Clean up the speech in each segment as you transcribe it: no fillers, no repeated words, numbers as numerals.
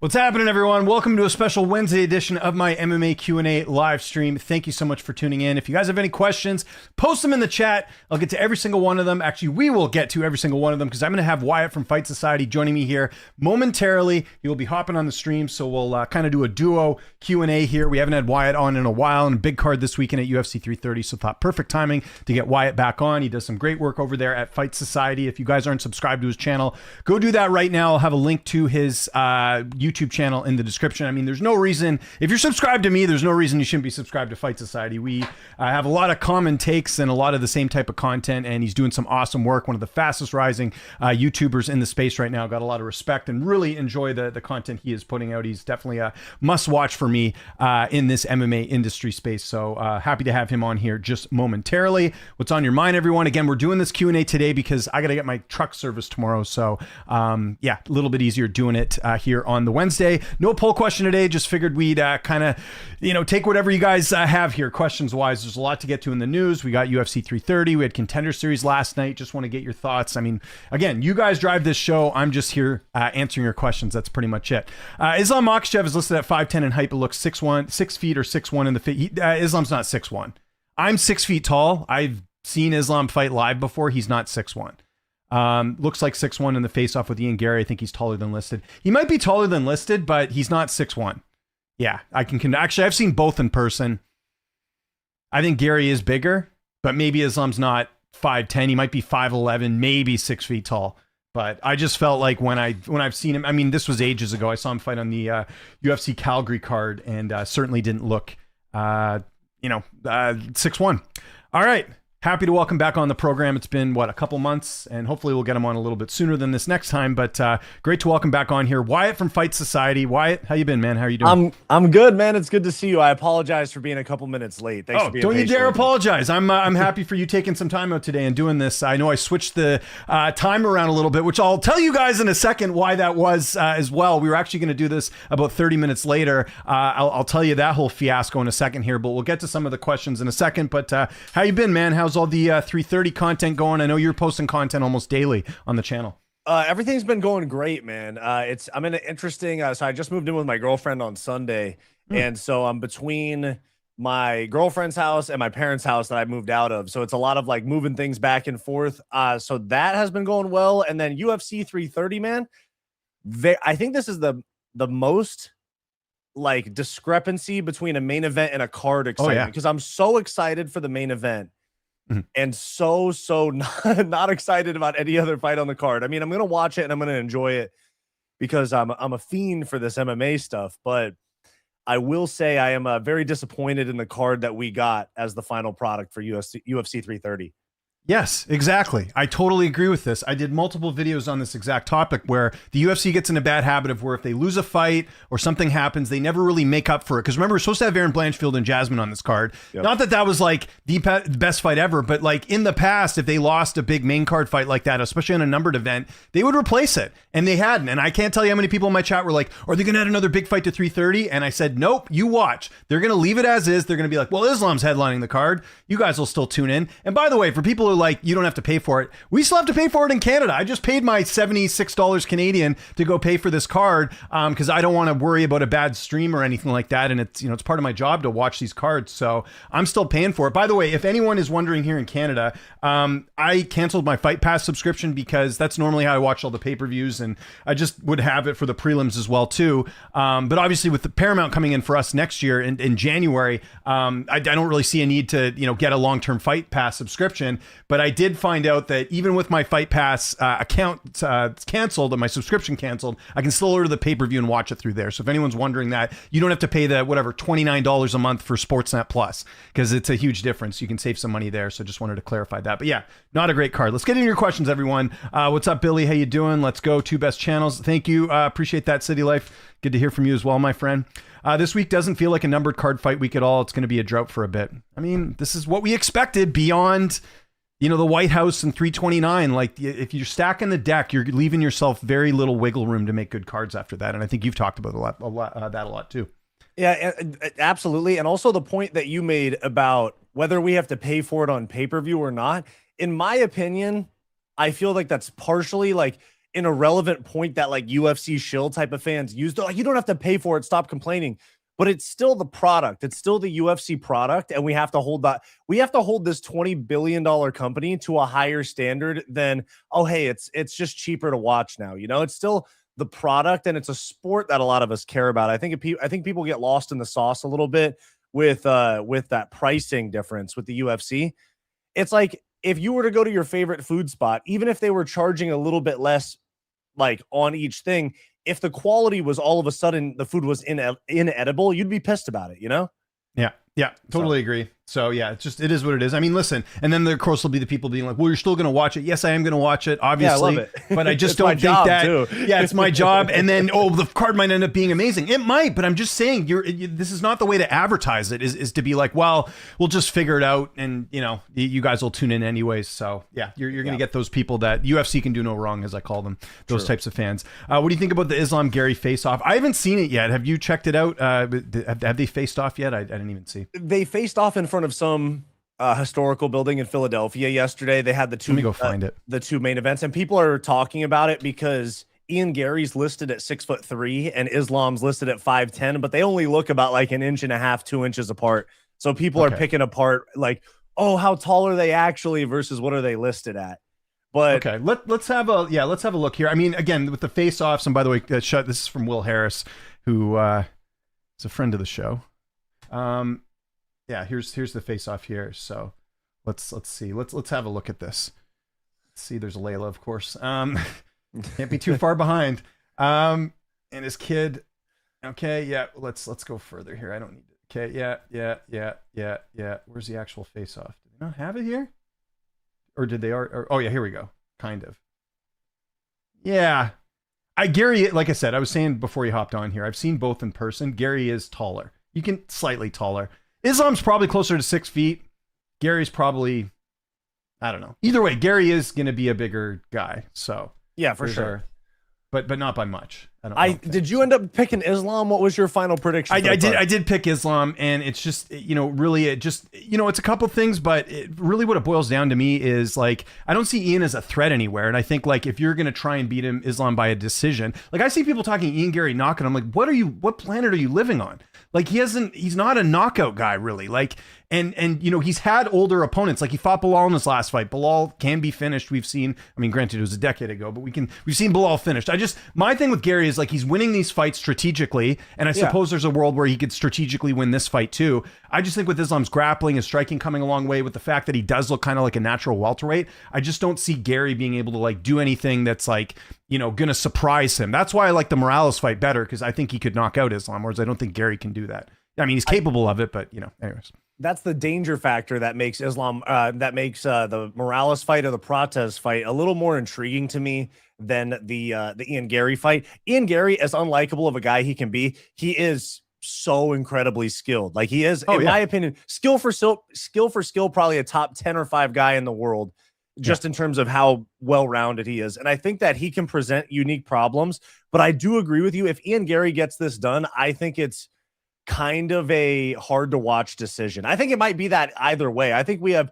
What's happening, everyone? Welcome to a special Wednesday edition of my MMA Q&A live stream. Thank you so much for tuning in. If you guys have any questions, post them in the chat. I'll get to every single one of them. Actually, we will get to every single one of them because I'm going to have Wyatt from Fight Society joining me here momentarily. He will be hopping on the stream, so we'll kind of do a duo Q&A here. We haven't had Wyatt on in a while, and a big card this weekend at UFC 330, so thought perfect timing to get Wyatt back on. He does some great work over there at Fight Society. If you guys aren't subscribed to his channel, go do that right now. I'll have a link to his YouTube channel in the description. I mean, there's no reason, if you're subscribed to me, there's no reason you shouldn't be subscribed to Fight Society. We have a lot of common takes and a lot of the same type of content, and he's doing some awesome work. One of the fastest rising YouTubers in the space right now. Got a lot of respect and really enjoy the content he is putting out. He's definitely a must watch for me in this MMA industry space. So happy to have him on here just momentarily. What's on your mind, everyone? Again, we're doing this Q&A today because I got to get my truck service tomorrow. So yeah, a little bit easier doing it here on the Wednesday. No poll question today. Just figured we'd kind of, take whatever you guys have here questions wise. There's a lot to get to in the news. We got UFC 330. We had Contender Series last night. Just want to get your thoughts. I mean, again, you guys drive this show. I'm just here answering your questions. That's pretty much it. Islam Makhachev is listed at 5'10" in height, but looks 6'1", 6 feet or 6'1" in the fit. Islam's not 6'1". I'm 6 feet tall. I've seen Islam fight live before. He's not 6'1". Looks like 6'1" in the face-off with Ian Gary. I think he's taller than listed. He might be taller than listed, but he's not 6'1". Yeah, actually, I've seen both in person. I think Gary is bigger, but maybe Islam's not 5'10". He might be 5'11", maybe 6 feet tall. But I just felt like when I've seen him, I mean, this was ages ago. I saw him fight on the UFC Calgary card, and certainly didn't look, 6'1". All right. Happy to welcome back on the program. It's been, a couple months, and hopefully we'll get him on a little bit sooner than this next time, but great to welcome back on here. Wyatt from Fight Society. Wyatt, how you been, man? How are you doing? I'm good, man. It's good to see you. I apologize for being a couple minutes late. Thanks for being don't you patient dare with me. apologize. I'm happy for you taking some time out today and doing this. I know I switched the time around a little bit, which I'll tell you guys in a second why that was as well. We were actually going to do this about 30 minutes later. I'll tell you that whole fiasco in a second here, but we'll get to some of the questions in a second. But how you been, man? How's all the 330 content going? I know you're posting content almost daily on the channel. Everything's been going great, man. I'm in an interesting, so I just moved in with my girlfriend on Sunday. And so I'm between my girlfriend's house and my parents' house that I moved out of. So it's a lot of like moving things back and forth. So that has been going well. And then UFC 330, man, I think this is the most like discrepancy between a main event and a card excitement, because I'm so excited for the main event. And so not excited about any other fight on the card. I mean, I'm going to watch it and I'm going to enjoy it because I'm a fiend for this MMA stuff. But I will say I am very disappointed in the card that we got as the final product for UFC 330. Yes, exactly. I totally agree with this. I did multiple videos on this exact topic where the UFC gets in a bad habit of where if they lose a fight or something happens, they never really make up for it. Because remember, we're supposed to have Aaron Blanchfield and Jasmine on this card. Yep. Not that was like the best fight ever, but like in the past, if they lost a big main card fight like that, especially in a numbered event, they would replace it. And they hadn't. And I can't tell you how many people in my chat were like, are they going to add another big fight to 330? And I said, nope, you watch. They're going to leave it as is. They're going to be like, well, Islam's headlining the card. You guys will still tune in. And by the way, for people who are like, you don't have to pay for it, we still have to pay for it in Canada. I just paid my $76 Canadian to go pay for this card because I don't want to worry about a bad stream or anything like that. And it's, it's part of my job to watch these cards. So I'm still paying for it. By the way, if anyone is wondering here in Canada, I canceled my Fight Pass subscription because that's normally how I watch all the pay-per-views, and I just would have it for the prelims as well too. But obviously with the Paramount coming in for us next year in January, I don't really see a need to, get a long-term Fight Pass subscription. But I did find out that even with my Fight Pass account canceled and my subscription canceled, I can still order the pay-per-view and watch it through there. So if anyone's wondering that, you don't have to pay the $29 a month for Sportsnet Plus, because it's a huge difference. You can save some money there. So just wanted to clarify that. But yeah, not a great card. Let's get into your questions, everyone. What's up, Billy? How you doing? Let's go. Two best channels. Thank you. Appreciate that, City Life. Good to hear from you as well, my friend. This week doesn't feel like a numbered card fight week at all. It's going to be a drought for a bit. I mean, this is what we expected beyond, the White House and 329. Like, if you're stacking the deck, you're leaving yourself very little wiggle room to make good cards after that. And I think you've talked about that a lot too. Yeah, absolutely. And also the point that you made about whether we have to pay for it on pay-per-view or not. In my opinion, I feel like that's partially like, an irrelevant point that like UFC shill type of fans use. They're like, you don't have to pay for it. Stop complaining. But it's still the product. It's still the UFC product. And we have to hold that. We have to hold this $20 billion company to a higher standard than, oh, hey, it's just cheaper to watch now. You know, it's still the product, and it's a sport that a lot of us care about. I think people get lost in the sauce a little bit with that pricing difference with the UFC. It's like if you were to go to your favorite food spot, even if they were charging a little bit less like on each thing, if the quality was all of a sudden the food was inedible, you'd be pissed about it, you know? Yeah, totally agree. So yeah, it is what it is. I mean, listen, and then there, of course, will be the people being like, well, you're still going to watch it. Yes, I am going to watch it, obviously. Yeah, I love it. But I just don't think that. Too. Yeah, it's my job. And then, the card might end up being amazing. It might, but I'm just saying, this is not the way to advertise it, is to be like, well, we'll just figure it out. And, you guys will tune in anyways. So yeah, you're going to get those people that UFC can do no wrong, as I call them, those types of fans. What do you think about the Islam Gary face-off? I haven't seen it yet. Have you checked it out? Have they faced off yet? I didn't even see. They faced off in front of some historical building in Philadelphia yesterday. They had the two. Let me go find it. The two main events, and people are talking about it because Ian Gary's listed at 6'3" and Islam's listed at 5'10", but they only look about like an inch and a half, 2 inches apart. So people are picking apart like, oh, how tall are they actually versus what are they listed at? But okay, let's have a look here. I mean, again, with the face-offs, and by the way, this is from Will Harris, who is a friend of the show. Yeah, here's the face-off here. So let's see. Let's have a look at this. Let's see. There's Layla, of course. Can't be too far behind. And his kid. Okay, yeah. Let's go further here. I don't need it. Okay, yeah. Where's the actual face-off? Do they not have it here? Or did they? Oh yeah, here we go. Kind of. Yeah. Gary, like I said, I was saying before you hopped on here, I've seen both in person. Gary is taller. You can slightly taller. Islam's probably closer to 6 feet. Gary's probably, I don't know. Either way, Gary is going to be a bigger guy. So yeah, for sure. But not by much. Did you end up picking Islam? What was your final prediction? I did pick Islam, and it's just, really, it's a couple things, but really what it boils down to me is like, I don't see Ian as a threat anywhere. And I think like, if you're going to try and beat him, Islam by a decision, like I see people talking Ian Gary knocking. I'm like, what planet are you living on? Like he's not a knockout guy really. Like, and he's had older opponents. Like he fought Bilal in his last fight. Bilal can be finished. We've seen, I mean, granted it was a decade ago, but we've seen Bilal finished. My thing with Gary is like, he's winning these fights strategically. And I suppose there's a world where he could strategically win this fight too. I just think with Islam's grappling, his striking coming a long way, with the fact that he does look kind of like a natural welterweight, I just don't see Gary being able to like do anything that's like, gonna surprise him. That's why I like the Morales fight better, because I think he could knock out Islam, whereas I don't think Gary can do that. I mean, he's capable of it, but anyways. That's the danger factor that makes Islam, the Morales fight or the Prates fight a little more intriguing to me than the Ian Gary fight. Ian Gary, as unlikable of a guy he can be, he is so incredibly skilled. Like he is, in my opinion, skill for skill, probably a top 10 or 5 guy in the world, just in terms of how well-rounded he is. And I think that he can present unique problems, but I do agree with you. If Ian Gary gets this done, I think it's kind of a hard to watch decision. I think it might be that either way. I think we have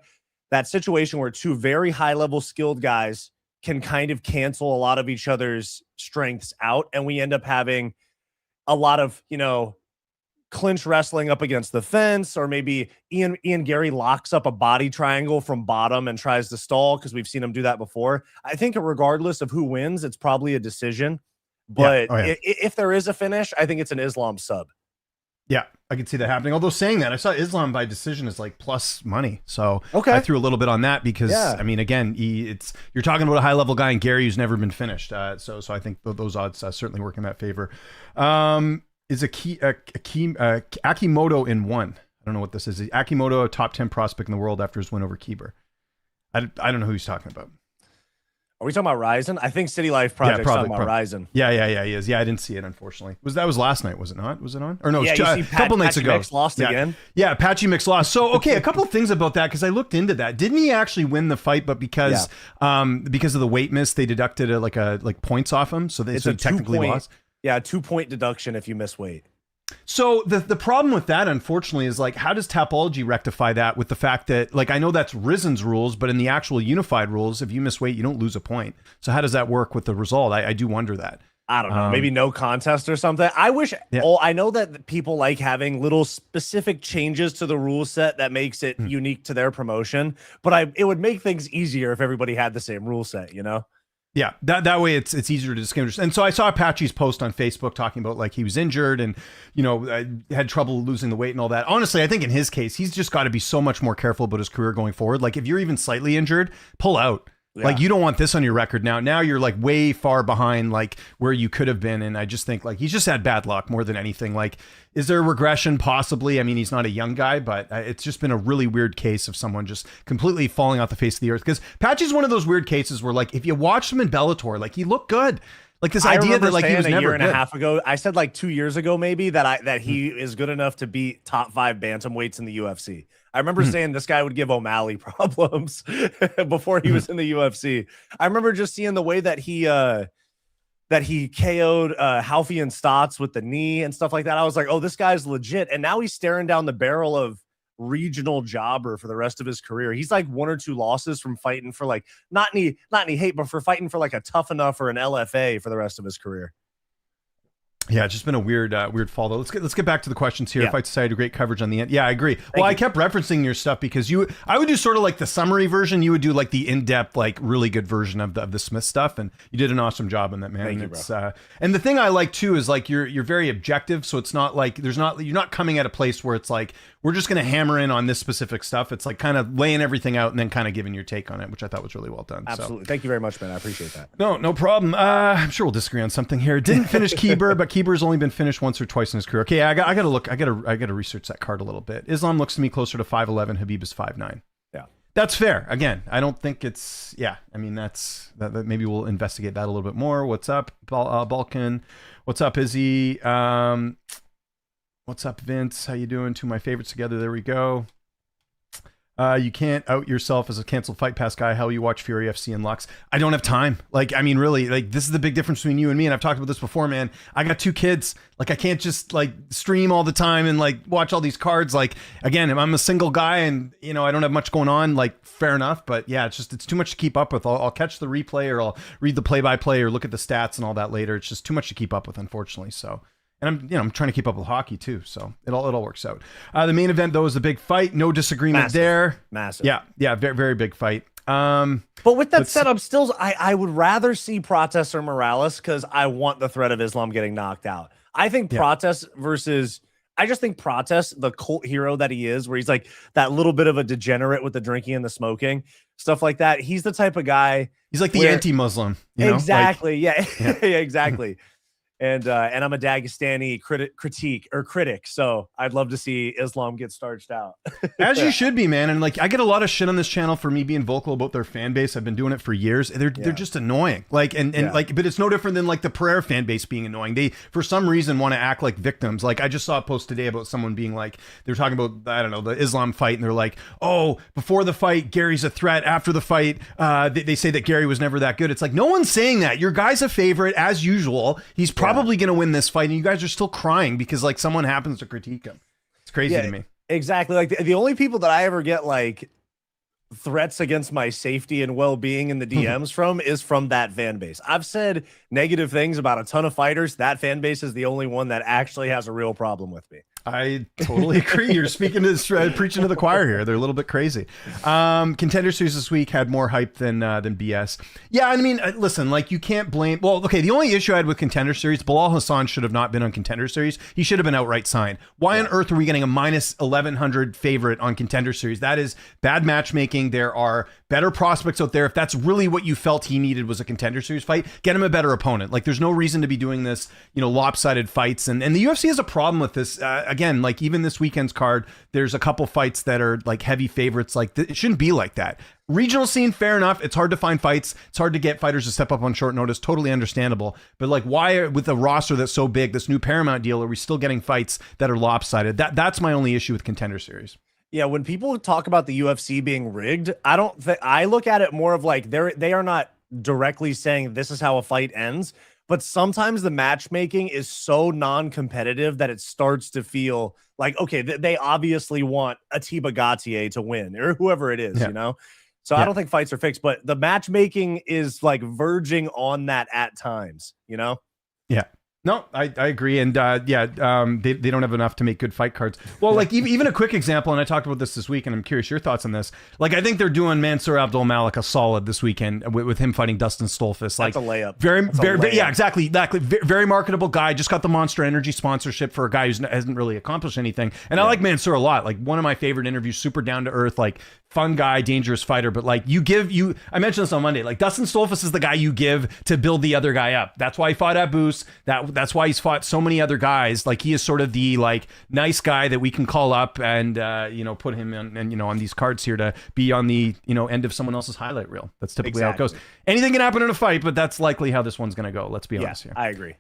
that situation where two very high level skilled guys can kind of cancel a lot of each other's strengths out. And we end up having a lot of, clinch wrestling up against the fence, or maybe Ian Gary locks up a body triangle from bottom and tries to stall, because we've seen him do that before. I think regardless of who wins, it's probably a decision. But if there is a finish, I think it's an Islam sub. Yeah, I could see that happening. Although saying that, I saw Islam by decision is like plus money. So I threw a little bit on that because, I mean, again, you're talking about a high level guy and Gary who's never been finished. So I think those odds certainly work in that favor. Is Akimoto in one? I don't know what this is. Is Akimoto a top 10 prospect in the world after his win over Kieber? I don't know who he's talking about. Are we talking about Ryzen? I think City Life Project's talking about Ryzen. Yeah, he is. Yeah, I didn't see it, unfortunately. That was last night, was it not? Was it on? Or no, it was a couple nights ago. Mix lost again. Yeah, Patchy Mix lost. So, okay, a couple of things about that, because I looked into that. Didn't he actually win the fight, but because of the weight miss, they deducted like points off him, so he technically lost? Yeah, 2-point deduction if you miss weight. So the problem with that, unfortunately, is like, how does Tapology rectify that with the fact that, like, I know that's Risen's rules, but in the actual unified rules, if you miss weight, you don't lose a point. So how does that work with the result? I do wonder that. I don't know, maybe no contest or something. I wish. Yeah. Oh, I know that people like having little specific changes to the rule set that makes it unique to their promotion, but it would make things easier if everybody had the same rule set, you know? Yeah, that way it's easier to distinguish. And so I saw Apache's post on Facebook talking about like he was injured and, you know, had trouble losing the weight and all that. Honestly, I think in his case, he's just got to be so much more careful about his career going forward. Like if you're even slightly injured, pull out. Yeah. Like you don't want this on your record now. Now you're like way far behind like where you could have been. And I just think like he's just had bad luck more than anything. Like, is there a regression? Possibly. I mean, he's not a young guy, but it's just been a really weird case of someone just completely falling off the face of the earth. Because Patchy's one of those weird cases where like if you watch him in Bellator, like he looked good. Like this idea that like he was never a year and good. a half ago. I said like 2 years ago maybe that he is good enough to beat top 5 bantamweights in the UFC. I remember saying this guy would give O'Malley problems before he was in the UFC. I remember just seeing the way that he KO'd Halfie and Stotts with the knee and stuff like that. I was like, oh, this guy's legit. And now he's staring down the barrel of regional jobber for the rest of his career. He's like 1 or 2 losses from fighting for like not any hate, but for fighting for like a Tough Enough or an LFA for the rest of his career. Yeah, it's just been a weird fall though. Let's get back to the questions here. Yeah. Fight Society, great coverage on the end. Yeah, I agree. I kept referencing your stuff because I would do sort of like the summary version. You would do like the in-depth, like really good version of the Smith stuff, and you did an awesome job on that, man. Thank you, bro. And the thing I like too is like you're very objective, so it's not like you're not coming at a place where it's like we're just gonna hammer in on this specific stuff. It's like kind of laying everything out and then kind of giving your take on it, which I thought was really well done. Absolutely. Thank you very much, man. I appreciate that. No problem. I'm sure we'll disagree on something here. Didn't finish Kieber, but Kieber's only been finished once or twice in his career. Okay, I gotta look. I gotta research that card a little bit. Islam looks to me closer to 5'11". Habib is 5'9". Yeah, that's fair. Again, I don't think it's. Yeah, I mean that maybe we'll investigate that a little bit more. What's up, Balkan? What's up, Izzy? What's up, Vince? How you doing? Two of my favorites together. There we go. You can't out yourself as a canceled Fight Pass guy. How you watch Fury FC and Lux? I don't have time. Like, I mean, really, like this is the big difference between you and me. And I've talked about this before, man. I got 2 kids. Like, I can't just like stream all the time and like watch all these cards. Like, again, if I'm a single guy and you know I don't have much going on, like fair enough. But yeah, it's too much to keep up with. I'll catch the replay or I'll read the play-by-play or look at the stats and all that later. It's just too much to keep up with, unfortunately. So. And I'm trying to keep up with hockey too, so it all works out. The main event though is a big fight, no disagreement there. Massive, yeah, very very big fight. But with that said, I would rather see Prates or Morales because I want the threat of Islam getting knocked out. I think Prates I just think Prates, the cult hero that he is, where he's like that little bit of a degenerate with the drinking and the smoking, stuff like that. He's the type of guy. He's like the anti-Muslim. Exactly. Yeah, exactly. And I'm a Dagestani critic, so I'd love to see Islam get starched out. As you should be, man. And like, I get a lot of shit on this channel for me being vocal about their fan base. I've been doing it for years. They're just annoying. Like, like, but it's no different than like the Pereira fan base being annoying. They, for some reason, want to act like victims. Like, I just saw a post today about someone being like, they were talking about, I don't know, the Islam fight, and they're like, oh, before the fight, Gary's a threat. After the fight, they say that Gary was never that good. It's like, no one's saying that. Your guy's a favorite as usual. He's probably going to win this fight, and you guys are still crying because like someone happens to critique him. It's crazy to me. Exactly. Like the only people that I ever get like threats against my safety and well-being in the DMs from is from that fan base. I've said negative things about a ton of fighters. That fan base is the only one that actually has a real problem with me. I totally agree. You're speaking to preaching to the choir here. They're a little bit crazy. Contender Series this week had more hype than BS. Yeah, I mean, listen, like you can't blame. Well, okay, the only issue I had with Contender Series, Bilal Hassan should have not been on Contender Series. He should have been outright signed. Why on earth are we getting a minus 1100 favorite on Contender Series? That is bad matchmaking. There are better prospects out there. If that's really what you felt he needed was a Contender Series fight, get him a better opponent. Like there's no reason to be doing this, lopsided fights. And the UFC has a problem with this. Again, like even this weekend's card, there's a couple fights that are like heavy favorites. Like it shouldn't be like that. Regional scene, fair enough. It's hard to find fights. It's hard to get fighters to step up on short notice. Totally understandable. But like, why with a roster that's so big, this new Paramount deal, are we still getting fights that are lopsided? That's my only issue with Contender Series. Yeah, when people talk about the UFC being rigged, I look at it more of like they are not directly saying this is how a fight ends, but sometimes the matchmaking is so non-competitive that it starts to feel like, okay, they obviously want Atiba Gautier to win or whoever it is, you know? So I don't think fights are fixed, but the matchmaking is like verging on that at times, you know? Yeah. No, I agree. And they don't have enough to make good fight cards. Well, like even a quick example, and I talked about this week, and I'm curious your thoughts on this. Like, I think they're doing Mansour Abdul-Malik a solid this weekend with him fighting Dustin Stolfus. Like, that's a layup. Very, yeah, exactly. Very marketable guy. Just got the Monster Energy sponsorship for a guy who hasn't really accomplished anything. And I like Mansour a lot. Like, one of my favorite interviews, super down to earth, like fun guy, dangerous fighter. But like I mentioned this on Monday, like Dustin Stolfus is the guy you give to build the other guy up. That's why he fought Abus. That's why he's fought so many other guys. Like, he is sort of the like nice guy that we can call up and put him in, and on these cards here to be on the end of someone else's highlight reel. That's typically how it goes. Anything can happen in a fight, but that's likely how this one's going to go. Let's be honest here. I agree.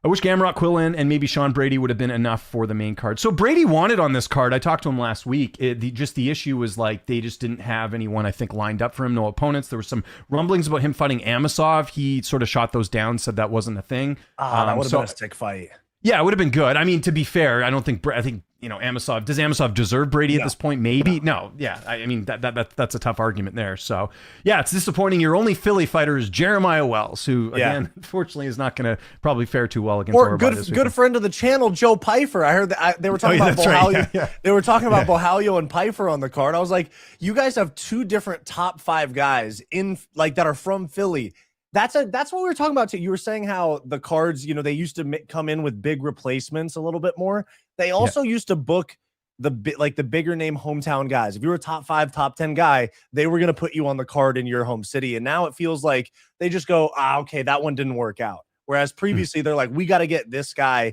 I wish Gamrot, Quillen, and maybe Sean Brady would have been enough for the main card. So Brady wanted on this card. I talked to him last week. The issue was like they just didn't have anyone, I think, lined up for him. No opponents. There were some rumblings about him fighting Amosov. He sort of shot those down, said that wasn't a thing. That would have been a sick fight. Yeah, it would have been good. I mean, to be fair, I think Amosov, does Amosov deserve Brady at this point? Maybe. No. Yeah. I mean, that's a tough argument there. So yeah, it's disappointing. Your only Philly fighter is Jeremiah Wells, who again, unfortunately, is not going to probably fare too well against good friend of the channel, Joe Pfeiffer. I heard that they were talking about Bohalio. Right. They were talking about Bohalio and Pfeiffer on the card. I was like, you guys have two different top 5 guys in like that are from Philly. That's what we were talking about too. You were saying how the cards, they used to come in with big replacements a little bit more. They also used to book the bigger name hometown guys. If you were a top 5, top 10 guy, they were going to put you on the card in your home city. And now it feels like they just go, okay, that one didn't work out. Whereas previously they're like, we got to get this guy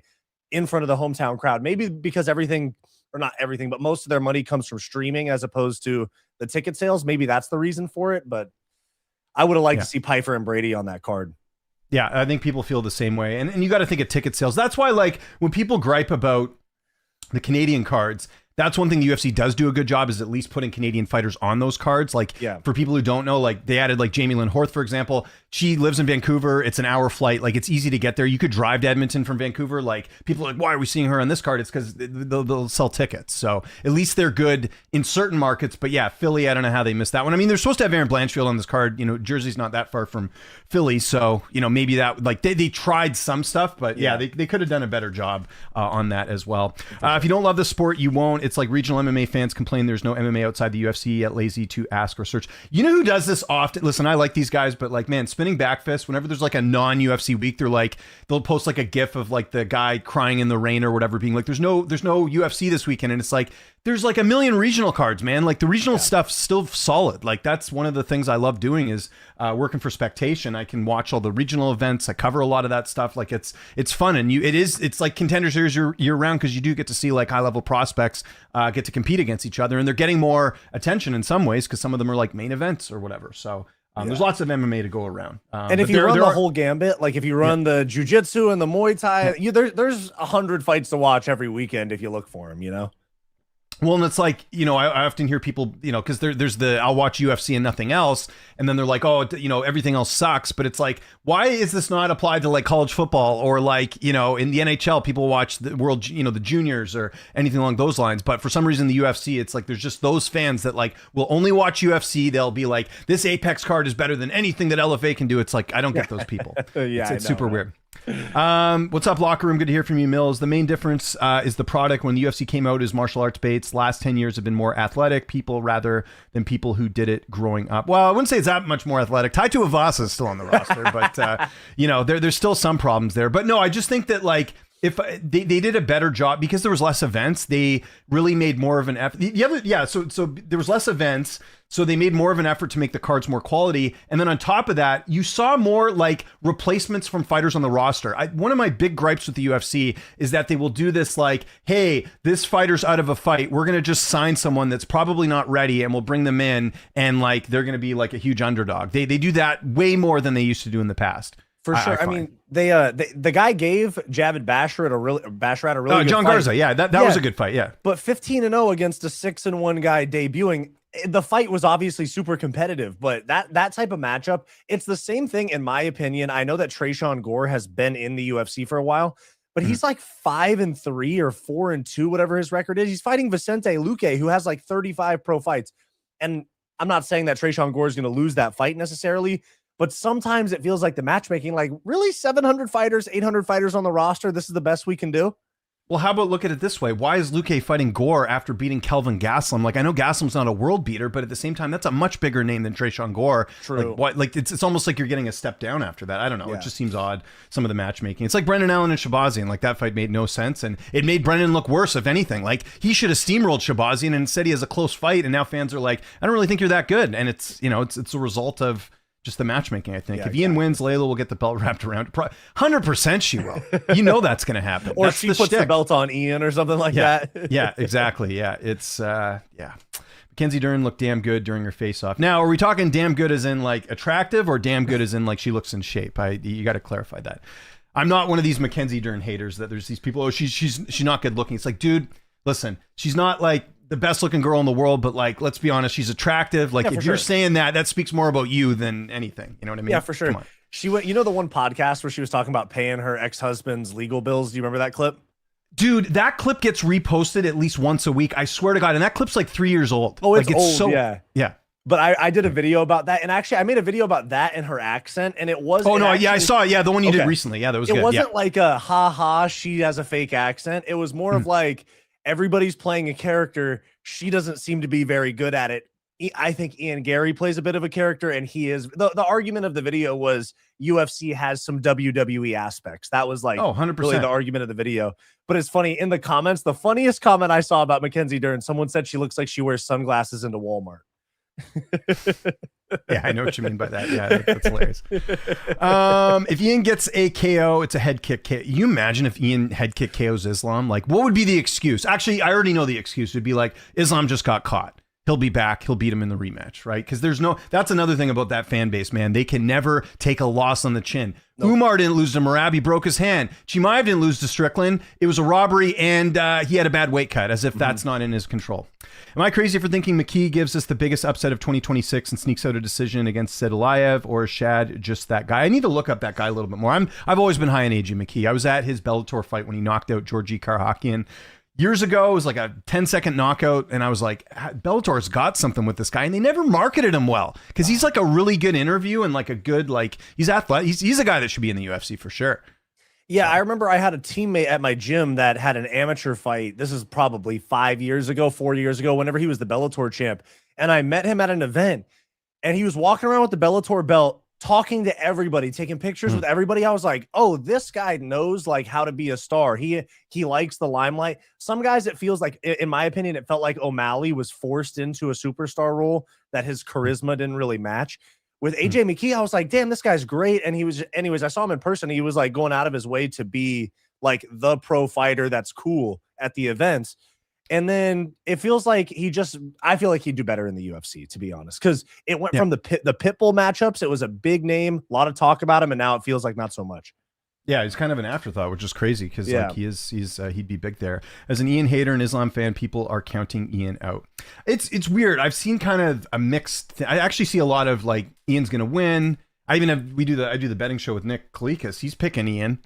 in front of the hometown crowd. Maybe because everything, or not everything, but most of their money comes from streaming as opposed to the ticket sales. Maybe that's the reason for it. But I would have liked to see Pfeiffer and Brady on that card. Yeah, I think people feel the same way. And you got to think of ticket sales. That's why, like, when people gripe about the Canadian cards, that's one thing the UFC does do a good job, is at least putting Canadian fighters on those cards. Like, for people who don't know, like, they added like Jamie Lynn Horth, for example. She lives in Vancouver. It's an hour flight. Like, it's easy to get there. You could drive to Edmonton from Vancouver. Like, people are like, why are we seeing her on this card? It's because they'll sell tickets. So at least they're good in certain markets. But yeah, Philly, I don't know how they missed that one. I mean, they're supposed to have Aaron Blanchfield on this card. Jersey's not that far from Philly. So, maybe that, like, they tried some stuff, but they could have done a better job on that as well. If you don't love the sport, you won't. It's like regional MMA fans complain there's no MMA outside the UFC, yet lazy to ask or search. You know who does this often? Listen, I like these guys, but like, man, spinning back fist, whenever there's like a non-UFC week, they'll post like a gif of like the guy crying in the rain or whatever, being like, there's no UFC this weekend. And it's like, there's like a million regional cards, man. Like, the regional stuff's still solid. Like, that's one of the things I love doing is working for Spectation. I can watch all the regional events. I cover a lot of that stuff. Like, it's fun. And it's like Contender Series year round, because you do get to see like high level prospects get to compete against each other, and they're getting more attention in some ways because some of them are like main events or whatever. So there's lots of MMA to go around. And if you run the whole gambit, like if you run the jiu-jitsu and the Muay Thai, there's 100 fights to watch every weekend if you look for them, Well, and it's like, I often hear people, because there's I'll watch UFC and nothing else. And then they're like, oh, everything else sucks. But it's like, why is this not applied to like college football or like, in the NHL, people watch the world, the juniors or anything along those lines. But for some reason, the UFC, it's like, there's just those fans that like will only watch UFC. They'll be like, this Apex card is better than anything that LFA can do. It's like, I don't get those people. It's super weird. What's up, Locker Room? Good to hear from you, Mills. The main difference is the product. When the UFC came out as martial arts baits, last 10 years have been more athletic people rather than people who did it growing up. Well, I wouldn't say it's that much more athletic. Tai Tuivasa is still on the roster, but there's still some problems there. But no, I just think that like, if they did a better job because there was less events, they really made more of an effort. So there was less events, so they made more of an effort to make the cards more quality. And then on top of that, you saw more like replacements from fighters on the roster. One of my big gripes with the UFC is that they will do this like, hey, this fighter's out of a fight. We're going to just sign someone that's probably not ready and we'll bring them in and like they're going to be like a huge underdog. They do that way more than they used to do in the past. For sure. I mean, the guy gave Javid Basharat a really good John fight. Garza, that was a good fight, yeah. But 15-0 against a 6-1 guy debuting, the fight was obviously super competitive, but that type of matchup, it's the same thing in my opinion. I know that Trayshawn Gore has been in the UFC for a while, but Mhm. he's like 5-3 or 4-2, whatever his record is. He's fighting Vicente Luque, who has like 35 pro fights. And I'm not saying that Trayshawn Gore is going to lose that fight necessarily, but sometimes it feels like the matchmaking, like really 700 fighters, 800 fighters on the roster. This is the best we can do. Well, how about look at it this way? Why is Luque fighting Gore after beating Kelvin Gastelum? Like, I know Gastelum's not a world beater, but at the same time, that's a much bigger name than Trayshawn Gore. True. Like, what? Like, it's almost like you're getting a step down after that. I don't know. Yeah. It just seems odd. Some of the matchmaking. It's like Brendan Allen and Shabazian. Like, that fight made no sense, and it made Brendan look worse. If anything, like he should have steamrolled Shabazian, and instead he has a close fight, and now fans are like, I don't really think you're that good, and it's it's a result of just the matchmaking, I think. Yeah, if Ian wins, Layla will get the belt wrapped around. 100% she will. You know that's going to happen. Or that's she puts the belt on Ian or something like that. Yeah, exactly. Yeah, it's, yeah. Mackenzie Dern looked damn good during her face-off. Now, are we talking damn good as in, like, attractive or damn good as in, like, she looks in shape? You got to clarify that. I'm not one of these Mackenzie Dern haters that there's these people, oh, she's not good looking. It's like, dude, listen, she's not, like, the best looking girl in the world, but like, let's be honest, she's attractive. Like, if you're saying that speaks more about you than anything. You know what I mean? Yeah, for sure. She went, the one podcast where she was talking about paying her ex-husband's legal bills. Do you remember that clip? Dude, that clip gets reposted at least once a week. I swear to God. And that clip's like 3 years old. Oh, it's like, old. so, yeah. But I did a video about that. And actually, I made a video about that in her accent. And it was. Oh, no. Yeah, I saw it. Yeah, the one you did recently. Yeah, that was good. It wasn't like a ha, she has a fake accent. It was more of like, everybody's playing a character. She doesn't seem to be very good at it. I think Ian Gary plays a bit of a character, and he is. The argument of the video was UFC has some WWE aspects. That was like 100%. Really the argument of the video. But it's funny, in the comments, the funniest comment I saw about Mackenzie Dern, someone said she looks like she wears sunglasses into Walmart. Yeah, I know what you mean by that. Yeah, that's hilarious. If Ian gets a KO, it's a head kick KO. You imagine if Ian head kick KOs Islam? Like, what would be the excuse? Actually, I already know the excuse. It would be like, Islam just got caught. He'll be back. He'll beat him in the rematch, right? Because that's another thing about that fan base, man. They can never take a loss on the chin. Nope. Umar didn't lose to Merab. He broke his hand. Chimaev didn't lose to Strickland. It was a robbery, and he had a bad weight cut, as if that's not in his control. Am I crazy for thinking McKee gives us the biggest upset of 2026 and sneaks out a decision against Sedelayev, or is Shad just that guy? I need to look up that guy a little bit more. I've always been high on AJ McKee. I was at his Bellator fight when he knocked out Georgi Karhakian. Years ago, it was like a 10-second knockout, and I was like, Bellator's got something with this guy, and they never marketed him well, because he's like a really good interview and like a good, like, he's athletic. He's a guy that should be in the UFC for sure. Yeah, I remember I had a teammate at my gym that had an amateur fight. This is probably 4 years ago, whenever he was the Bellator champ, and I met him at an event, and he was walking around with the Bellator belt, talking to everybody, taking pictures with everybody. I was like, oh, this guy knows like how to be a star. He likes the limelight. Some guys, it feels like, in my opinion, it felt like O'Malley was forced into a superstar role that his charisma didn't really match. With AJ McKee, I was like, damn, this guy's great. And anyways, I saw him in person. He was like going out of his way to be like the pro fighter that's cool at the events. And then it feels like I feel like he'd do better in the UFC, to be honest, because it went from the Pitbull matchups. It was a big name, a lot of talk about him, and now it feels like not so much. Yeah, he's kind of an afterthought, which is crazy because like he'd be big there. As an Ian hater and Islam fan, people are counting Ian out. It's weird. I've seen kind of a mixed. I actually see a lot of like Ian's gonna win. I do the betting show with Nick Kalikas. He's picking Ian.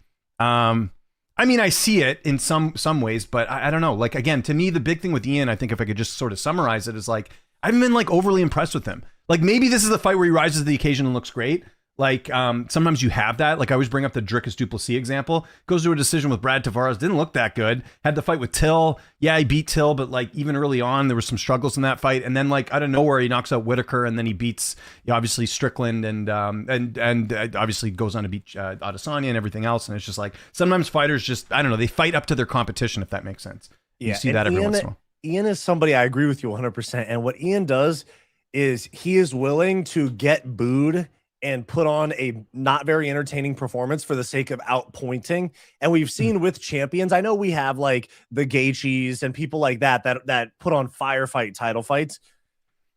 I mean, I see it in some ways, but I don't know. Like, again, to me, the big thing with Ian, I think if I could just sort of summarize it, is like, I haven't been like overly impressed with him. Like, maybe this is the fight where he rises to the occasion and looks great. Like, sometimes you have that. Like, I always bring up the Dricus Duplessis example. Goes to a decision with Brad Tavares. Didn't look that good. Had the fight with Till. Yeah, he beat Till, but like even early on, there was some struggles in that fight. And then like out of nowhere, he knocks out Whitaker, and then he beats obviously Strickland, and obviously goes on to beat Adesanya and everything else. And it's just like sometimes fighters just, I don't know, they fight up to their competition, if that makes sense. Yeah, you see that every once in a while. Ian is somebody, I agree with you 100%. And what Ian does is he is willing to get booed and put on a not very entertaining performance for the sake of outpointing. And we've seen with champions, I know we have like the Gaethjes and people like that put on firefight title fights,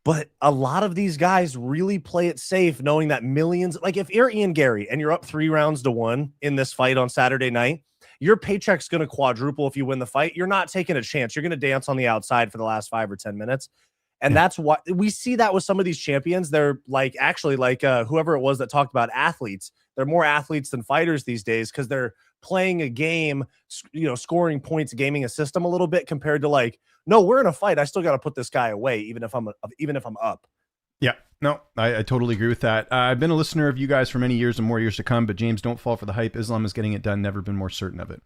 but a lot of these guys really play it safe, knowing that millions, like if you're Ian Gary and you're up 3-1 in this fight on Saturday night, your paycheck's going to quadruple if you win the fight. You're not taking a chance. You're going to dance on the outside for the last 5 or 10 minutes. And that's why we see that with some of these champions. They're like, actually, like whoever it was that talked about athletes, they're more athletes than fighters these days because they're playing a game, scoring points, gaming a system a little bit compared to like, no, we're in a fight. I still got to put this guy away, even if I'm up. Yeah, no, I totally agree with that. I've been a listener of you guys for many years and more years to come, but James, don't fall for the hype. Islam is getting it done. Never been more certain of it.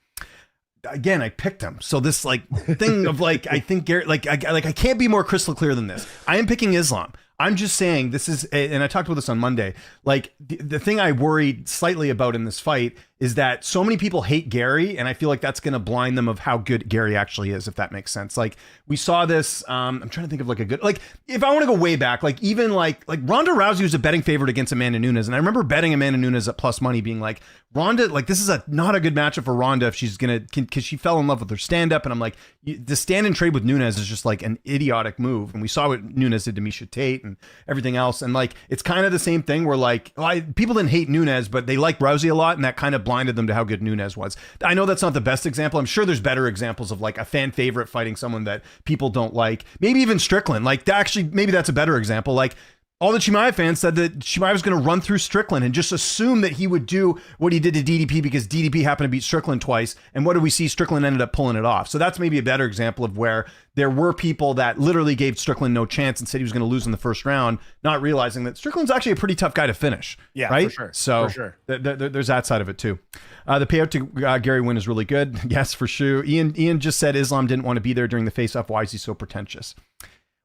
Again, I picked him. So this like thing of like, I think Gary, like I can't be more crystal clear than this. I am picking Islam. I'm just saying this is, and I talked about this on Monday, like the thing I worried slightly about in this fight is that so many people hate Gary, and I feel like that's going to blind them of how good Gary actually is, if that makes sense. Like we saw this, I'm trying to think of like a good, like if I want to go way back, like even like Ronda Rousey was a betting favorite against Amanda Nunes, and I remember betting Amanda Nunes at plus money being like, Ronda, like this is not a good matchup for Ronda if she's going to, because she fell in love with her stand-up, and I'm like, the stand and trade with Nunes is just like an idiotic move, and we saw what Nunes did to Misha Tate and everything else, and like it's kind of the same thing where like people didn't hate Nunes, but they like Rousey a lot, and that kind of blinded them to how good Nunes was. I know that's not the best example. I'm sure there's better examples of like a fan favorite fighting someone that people don't like. Maybe even Strickland. Like actually, maybe that's a better example. Like all the Chimaev fans said that Chimaev was going to run through Strickland and just assume that he would do what he did to DDP because DDP happened to beat Strickland twice. And what did we see? Strickland ended up pulling it off. So that's maybe a better example of where there were people that literally gave Strickland no chance and said he was going to lose in the first round, not realizing that Strickland's actually a pretty tough guy to finish. Yeah, right? for sure. So for sure. There's that side of it too. The payout to Gary Wynn is really good. Yes, for sure. Ian just said Islam didn't want to be there during the face-off. Why is he so pretentious?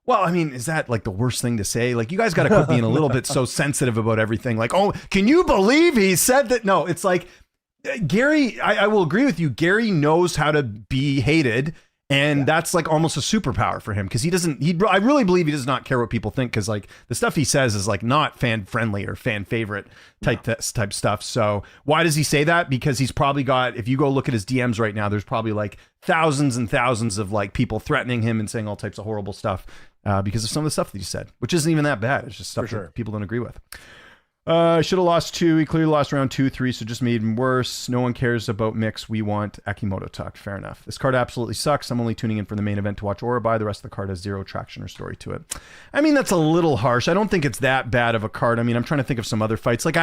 Well, I mean, is that like the worst thing to say? Like, you guys got to quit being a little bit so sensitive about everything. Like, oh, can you believe he said that? No, it's like Gary, I will agree with you. Gary knows how to be hated. And that's like almost a superpower for him because I really believe he does not care what people think because like the stuff he says is like not fan friendly or fan favorite type stuff. So why does he say that? Because he's probably got, if you go look at his DMs right now, there's probably like thousands and thousands of like people threatening him and saying all types of horrible stuff because of some of the stuff that he said, which isn't even that bad. It's just stuff that people don't agree with. Should have lost 2. He clearly lost round 2, 3, so just made him worse. No one cares about mix. We want Akimoto tucked. Fair enough. This card absolutely sucks. I'm only tuning in for the main event to watch Orabai. The rest of the card has zero traction or story to it. I mean, that's a little harsh. I don't think it's that bad of a card. I mean, I'm trying to think of some other fights. Like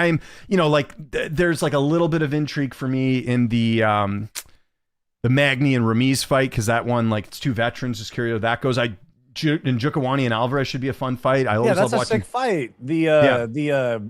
there's like a little bit of intrigue for me in the Magny and Ramiz fight because that one, like, it's 2 veterans. Just curious how that goes. And Njokuani and Alvarez should be a fun fight. I always love watching. Sick fight. The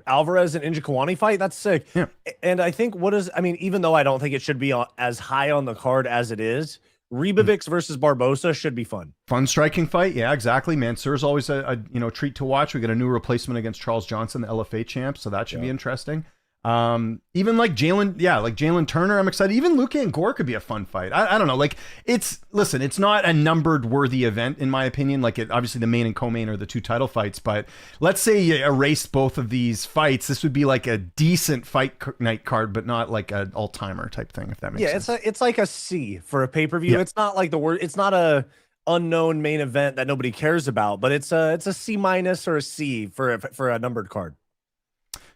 Alvarez and Njokuani fight, that's sick. Yeah. And I think even though I don't think it should be as high on the card as it is, Ribovics versus Barbosa should be fun. Fun striking fight. Yeah, exactly. Mansour's always a treat to watch. We got a new replacement against Charles Johnson, the LFA champ, so that should be interesting. Even like Jalen Turner, I'm excited. Even Luque and Gore could be a fun fight. I don't know. Like it's not a numbered worthy event in my opinion. Like obviously the main and co-main are the 2 title fights, but let's say you erased both of these fights. This would be like a decent fight night card, but not like an all-timer type thing, if that makes sense. Yeah, it's like a C for a pay-per-view. Yeah. It's not like it's not a unknown main event that nobody cares about, but it's a C- or a C for a numbered card.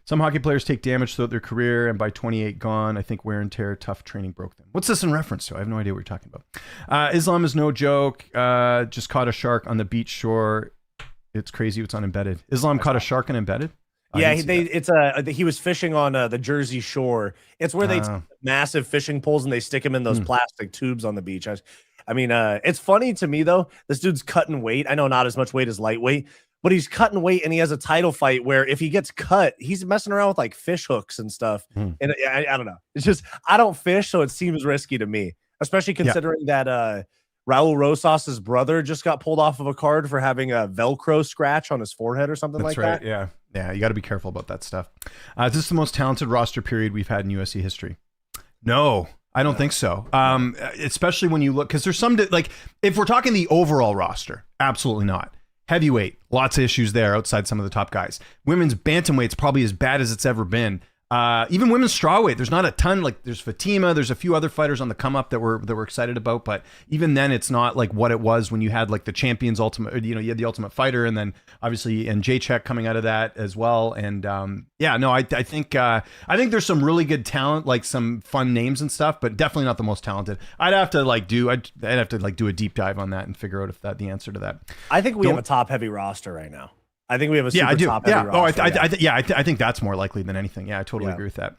Some hockey players take damage throughout their career, and by 28 gone, I think wear and tear, tough training broke them. What's this in reference to? I have no idea what you're talking about. Islam is no joke. Just caught a shark on the beach shore. It's crazy what's on Embedded. Islam caught a shark on Embedded? Yeah, he was fishing on the Jersey Shore. It's where they take massive fishing poles and they stick them in those plastic tubes on the beach. I mean, it's funny to me, though. This dude's cutting weight. I know not as much weight as lightweight, but he's cutting weight and he has a title fight where if he gets cut, he's messing around with like fish hooks and stuff. And I don't know. It's just, I don't fish, so it seems risky to me, especially considering that Raul Rosas's brother just got pulled off of a card for having a Velcro scratch on his forehead or something like that. Yeah. Yeah. You got to be careful about that stuff. Is this the most talented roster period we've had in UFC history? No. I don't think so. Especially when you look, because there's some, like, if we're talking the overall roster, absolutely not. Heavyweight, lots of issues there outside some of the top guys. Women's bantamweight's probably as bad as it's ever been. Even women's strawweight, there's not a ton. Like there's Fatima, there's a few other fighters on the come up that we're excited about, but even then, it's not like what it was when you had like the champions ultimate. You had the Ultimate Fighter, and then obviously and Jacek coming out of that as well. And I think there's some really good talent, like some fun names and stuff, but definitely not the most talented. I'd have to do a deep dive on that and figure out if the answer to that. I think we have a top heavy roster right now. I think we have a super top heavy roster. I think that's more likely than anything. Yeah, I totally agree with that.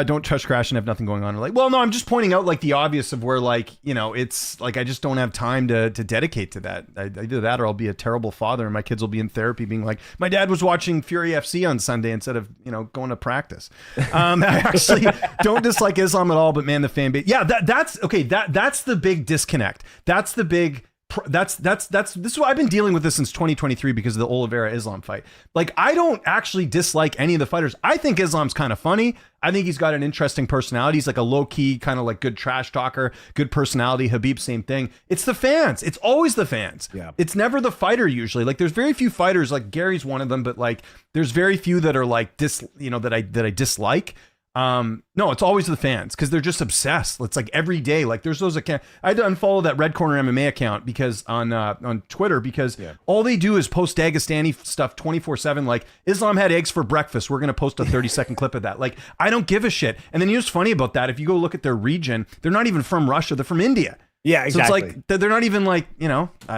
Don't touch crash and have nothing going on. Like, well, no, I'm just pointing out like the obvious of where like, it's like I just don't have time to dedicate to that. Either that or I'll be a terrible father and my kids will be in therapy being like, my dad was watching Fury FC on Sunday instead of, going to practice. I actually don't dislike Islam at all, but man, the fan base. Yeah, that's the big disconnect. That's the big this is why I've been dealing with this since 2023 because of the Oliveira Islam fight. Like, I don't actually dislike any of the fighters. I think Islam's kind of funny. I think he's got an interesting personality. He's like a low key kind of like good trash talker, good personality. Habib, same thing. It's the fans. It's always the fans. Yeah. It's never the fighter usually. Like there's very few fighters, like Gary's one of them, but like there's very few that are like that I dislike. No, it's always the fans because they're just obsessed. It's like every day. Like there's those account. I had to unfollow that Red Corner MMA account because on Twitter because all they do is post Dagestani stuff 24/7. Like Islam had eggs for breakfast. We're gonna post a 30-second clip of that. Like I don't give a shit. And then you know what's funny about that? If you go look at their region, they're not even from Russia. They're from India. Yeah, exactly. So it's like they're not even like I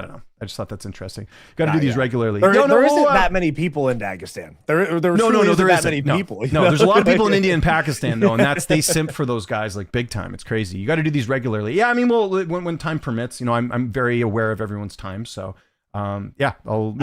don't know. I just thought that's interesting. Got to do these regularly. There isn't that many people in Dagestan. There isn't that many people. No, there's a lot of people in India and Pakistan though, and they simp for those guys like big time. It's crazy. You got to do these regularly. Yeah, I mean, well, when time permits, I'm very aware of everyone's time, so. Maybe we'll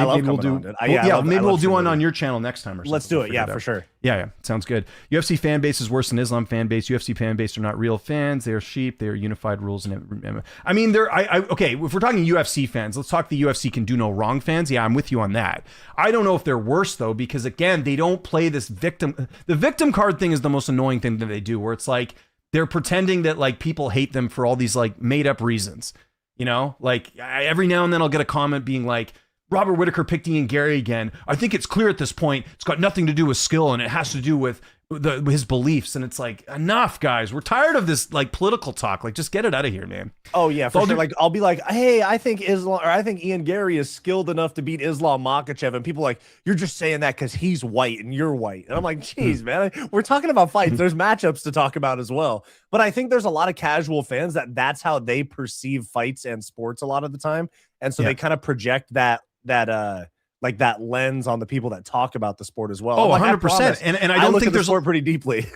do one on your channel next time or something. Let's do it. Yeah, for sure. Yeah. Sounds good. UFC fan base is worse than Islam fan base. UFC fan base are not real fans. They are sheep. They are unified rules. And I mean, okay, if we're talking UFC fans, let's talk the UFC can do no wrong fans. Yeah, I'm with you on that. I don't know if they're worse though, because again, they don't play this victim. The victim card thing is the most annoying thing that they do, where it's like, they're pretending that like people hate them for all these like made up reasons. Like every now and then I'll get a comment being like, Robert Whittaker picked Ian Gary again. I think it's clear at this point it's got nothing to do with skill and it has to do with his beliefs. And it's like, enough, guys. We're tired of this like political talk. Like, just get it out of here, man. Oh yeah, for sure. Like I'll be like, hey, I think Ian Gary is skilled enough to beat Islam Makhachev, and people are like, you're just saying that because he's white and you're white. And I'm like, geez, man, we're talking about fights. There's matchups to talk about as well. But I think there's a lot of casual fans that's how they perceive fights and sports a lot of the time, and so they kind of project that lens on the people that talk about the sport as well. Oh, 100%. And I don't think there's sport pretty deeply.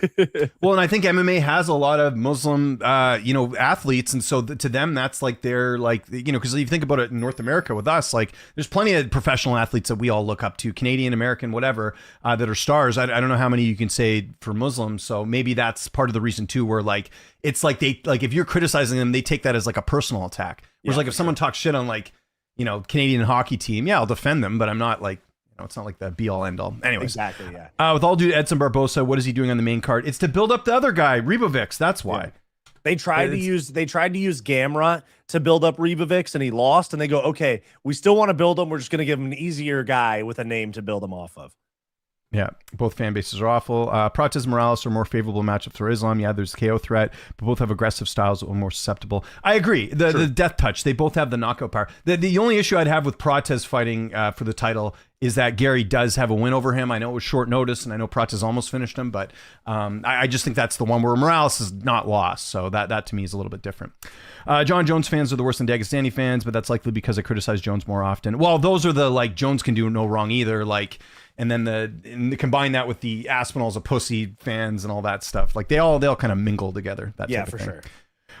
Well, and I think MMA has a lot of Muslim, athletes. And so to them, that's like, they're like, because if you think about it in North America with us, like there's plenty of professional athletes that we all look up to, Canadian, American, whatever, that are stars. I don't know how many you can say for Muslims. So maybe that's part of the reason too, where like, it's like if you're criticizing them, they take that as like a personal attack. Whereas if someone talks shit on like, Canadian hockey team, I'll defend them, but I'm not like, it's not like the be all end all. Anyways, exactly, yeah. With all due Edson Barbosa, what is he doing on the main card? It's to build up the other guy, Ribovics. That's why. Yeah. They tried to use Gamrot to build up Ribovics, and he lost. And they go, okay, we still want to build him. We're just going to give him an easier guy with a name to build him off of. Yeah, both fan bases are awful. Prates Morales are more favorable matchups for Islam. Yeah, there's KO threat, but both have aggressive styles that are more susceptible. I agree. The death touch, they both have the knockout power. The only issue I'd have with Prates fighting for the title is that Gary does have a win over him. I know it was short notice, and I know Prates almost finished him, but I just think that's the one where Morales is not lost. So that to me is a little bit different. John Jones fans are the worst than Dagestani fans, but that's likely because I criticize Jones more often. Well, those are the like Jones can do no wrong either. Like. And then combine that with the Aspinall's a pussy fans and all that stuff. Like they all kind of mingle together. That type of thing. Sure.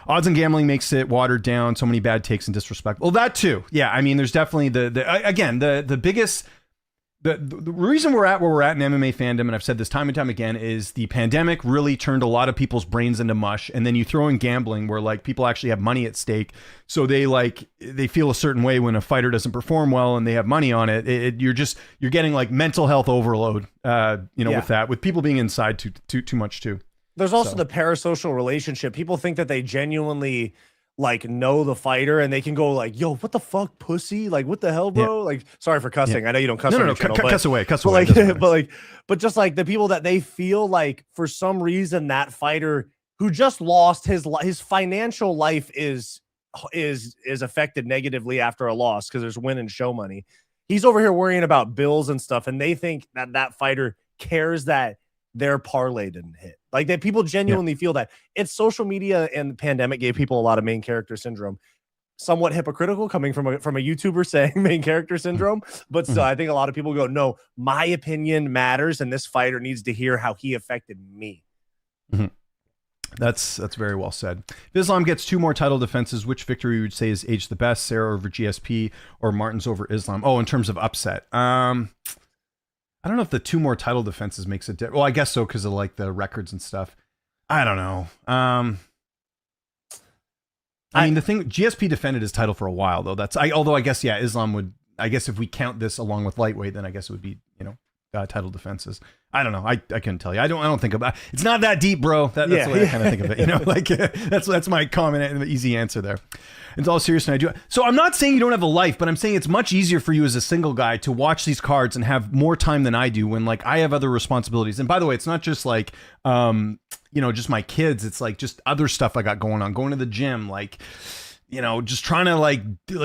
Odds and gambling makes it watered down. So many bad takes and disrespect. Well, that too. Yeah, I mean, there's definitely the biggest. The reason we're at where we're at in MMA fandom, and I've said this time and time again, is the pandemic really turned a lot of people's brains into mush. And then you throw in gambling where like people actually have money at stake. So they feel a certain way when a fighter doesn't perform well and they have money on it. You're getting like mental health overload, with people being inside too much too. There's also the parasocial relationship. People think that they genuinely like know the fighter and they can go like, yo, what the fuck, pussy? Like, what the hell, bro? Like, sorry for cussing. I know you don't cuss on your channel, cuss away, but away. like, but just like the people that they feel like for some reason that fighter who just lost his financial life is affected negatively after a loss because there's win and show money. He's over here worrying about bills and stuff, and they think that fighter cares that their parlay didn't hit. Like that people genuinely feel that. It's social media and the pandemic gave people a lot of main character syndrome. Somewhat hypocritical coming from a YouTuber saying main character syndrome, but still, I think a lot of people go, no, my opinion matters, and this fighter needs to hear how he affected me. That's very well said. If Islam gets 2 more title defenses, which victory would say is aged the best? Sarah over GSP or Martin's over Islam? Oh, in terms of upset. I don't know if the 2 more title defenses makes it. Well, I guess so because of like the records and stuff. I don't know. I mean, the thing, GSP defended his title for a while though. Although I guess Islam would. I guess if we count this along with lightweight, then I guess it would be title defenses. I don't know. I couldn't tell you. I don't think about it. It's not that deep, bro. That's the way I kind of think of it. Like that's my common and easy answer there. It's all serious, and I do. So I'm not saying you don't have a life, but I'm saying it's much easier for you as a single guy to watch these cards and have more time than I do when like I have other responsibilities. And by the way, it's not just like just my kids. It's like just other stuff I got going on, going to the gym, like just trying to like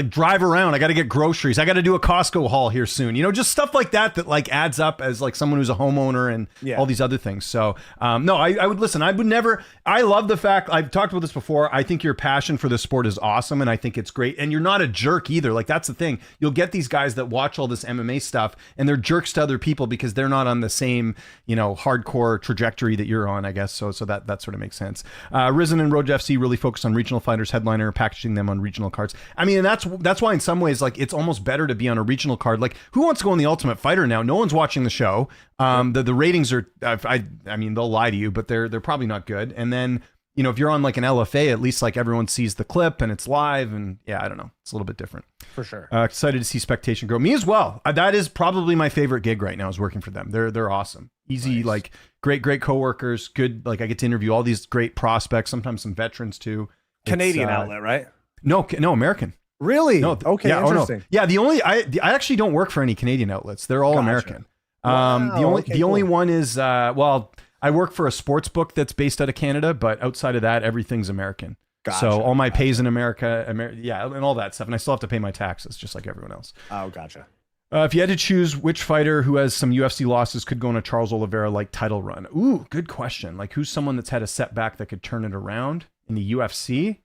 drive around. I got to get groceries. I got to do a Costco haul here soon. Just stuff like that like adds up as like someone who's a homeowner and all these other things. So no, I would listen. I would never. I love the fact I've talked about this before. I think your passion for the sport is awesome, and I think it's great. And you're not a jerk either. Like that's the thing. You'll get these guys that watch all this MMA stuff, and they're jerks to other people because they're not on the same hardcore trajectory that you're on. I guess so. So that sort of makes sense. Risen and Road to FC really focus on regional fighters, headliner, packaging them on regional cards. I mean, and that's why in some ways like it's almost better to be on a regional card. Like who wants to go on the Ultimate Fighter now? No one's watching the show. The ratings are I mean they'll lie to you, but they're probably not good. And then if you're on like an LFA, at least like everyone sees the clip and it's live, and I don't know, it's a little bit different for sure. Excited to see Spectation grow. Me as well. That is probably my favorite gig right now is working for them. They're awesome. Easy, nice. Like great coworkers, good. Like I get to interview all these great prospects, sometimes some veterans too. Canadian outlet, right? No, American. Really? No. Okay, interesting. Yeah, the only I actually don't work for any Canadian outlets. They're all American. Wow, the only one is I work for a sports book that's based out of Canada, but outside of that, everything's American. Gotcha. So all my pays in America, and all that stuff, and I still have to pay my taxes just like everyone else. Oh, gotcha. If you had to choose which fighter who has some UFC losses could go on a Charles Oliveira like title run, ooh, good question. Like who's someone that's had a setback that could turn it around in the UFC?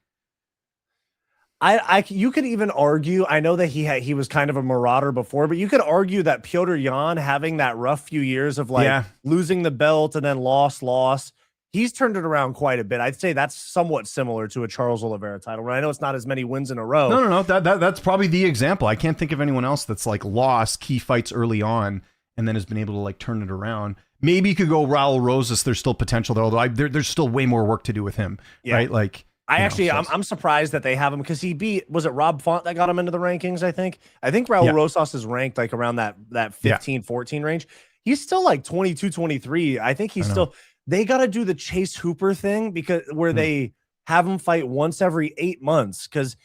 You could even argue, I know that he was kind of a marauder before, but you could argue that Petr Yan having that rough few years of like losing the belt and then loss, he's turned it around quite a bit. I'd say that's somewhat similar to a Charles Oliveira title run. I know it's not as many wins in a row. No. That's probably the example. I can't think of anyone else that's like lost key fights early on and then has been able to like turn it around. Maybe you could go Raul Rosas. There's still potential there, although there's still way more work to do with him, right? Like, I'm surprised that they have him because he beat, was it Rob Font that got him into the rankings? I think Raul Rosas is ranked like around that 15, 14 range. He's still like 22, 23. I think he's still, they got to do the Chase Hooper thing because where they have him fight once every 8 months because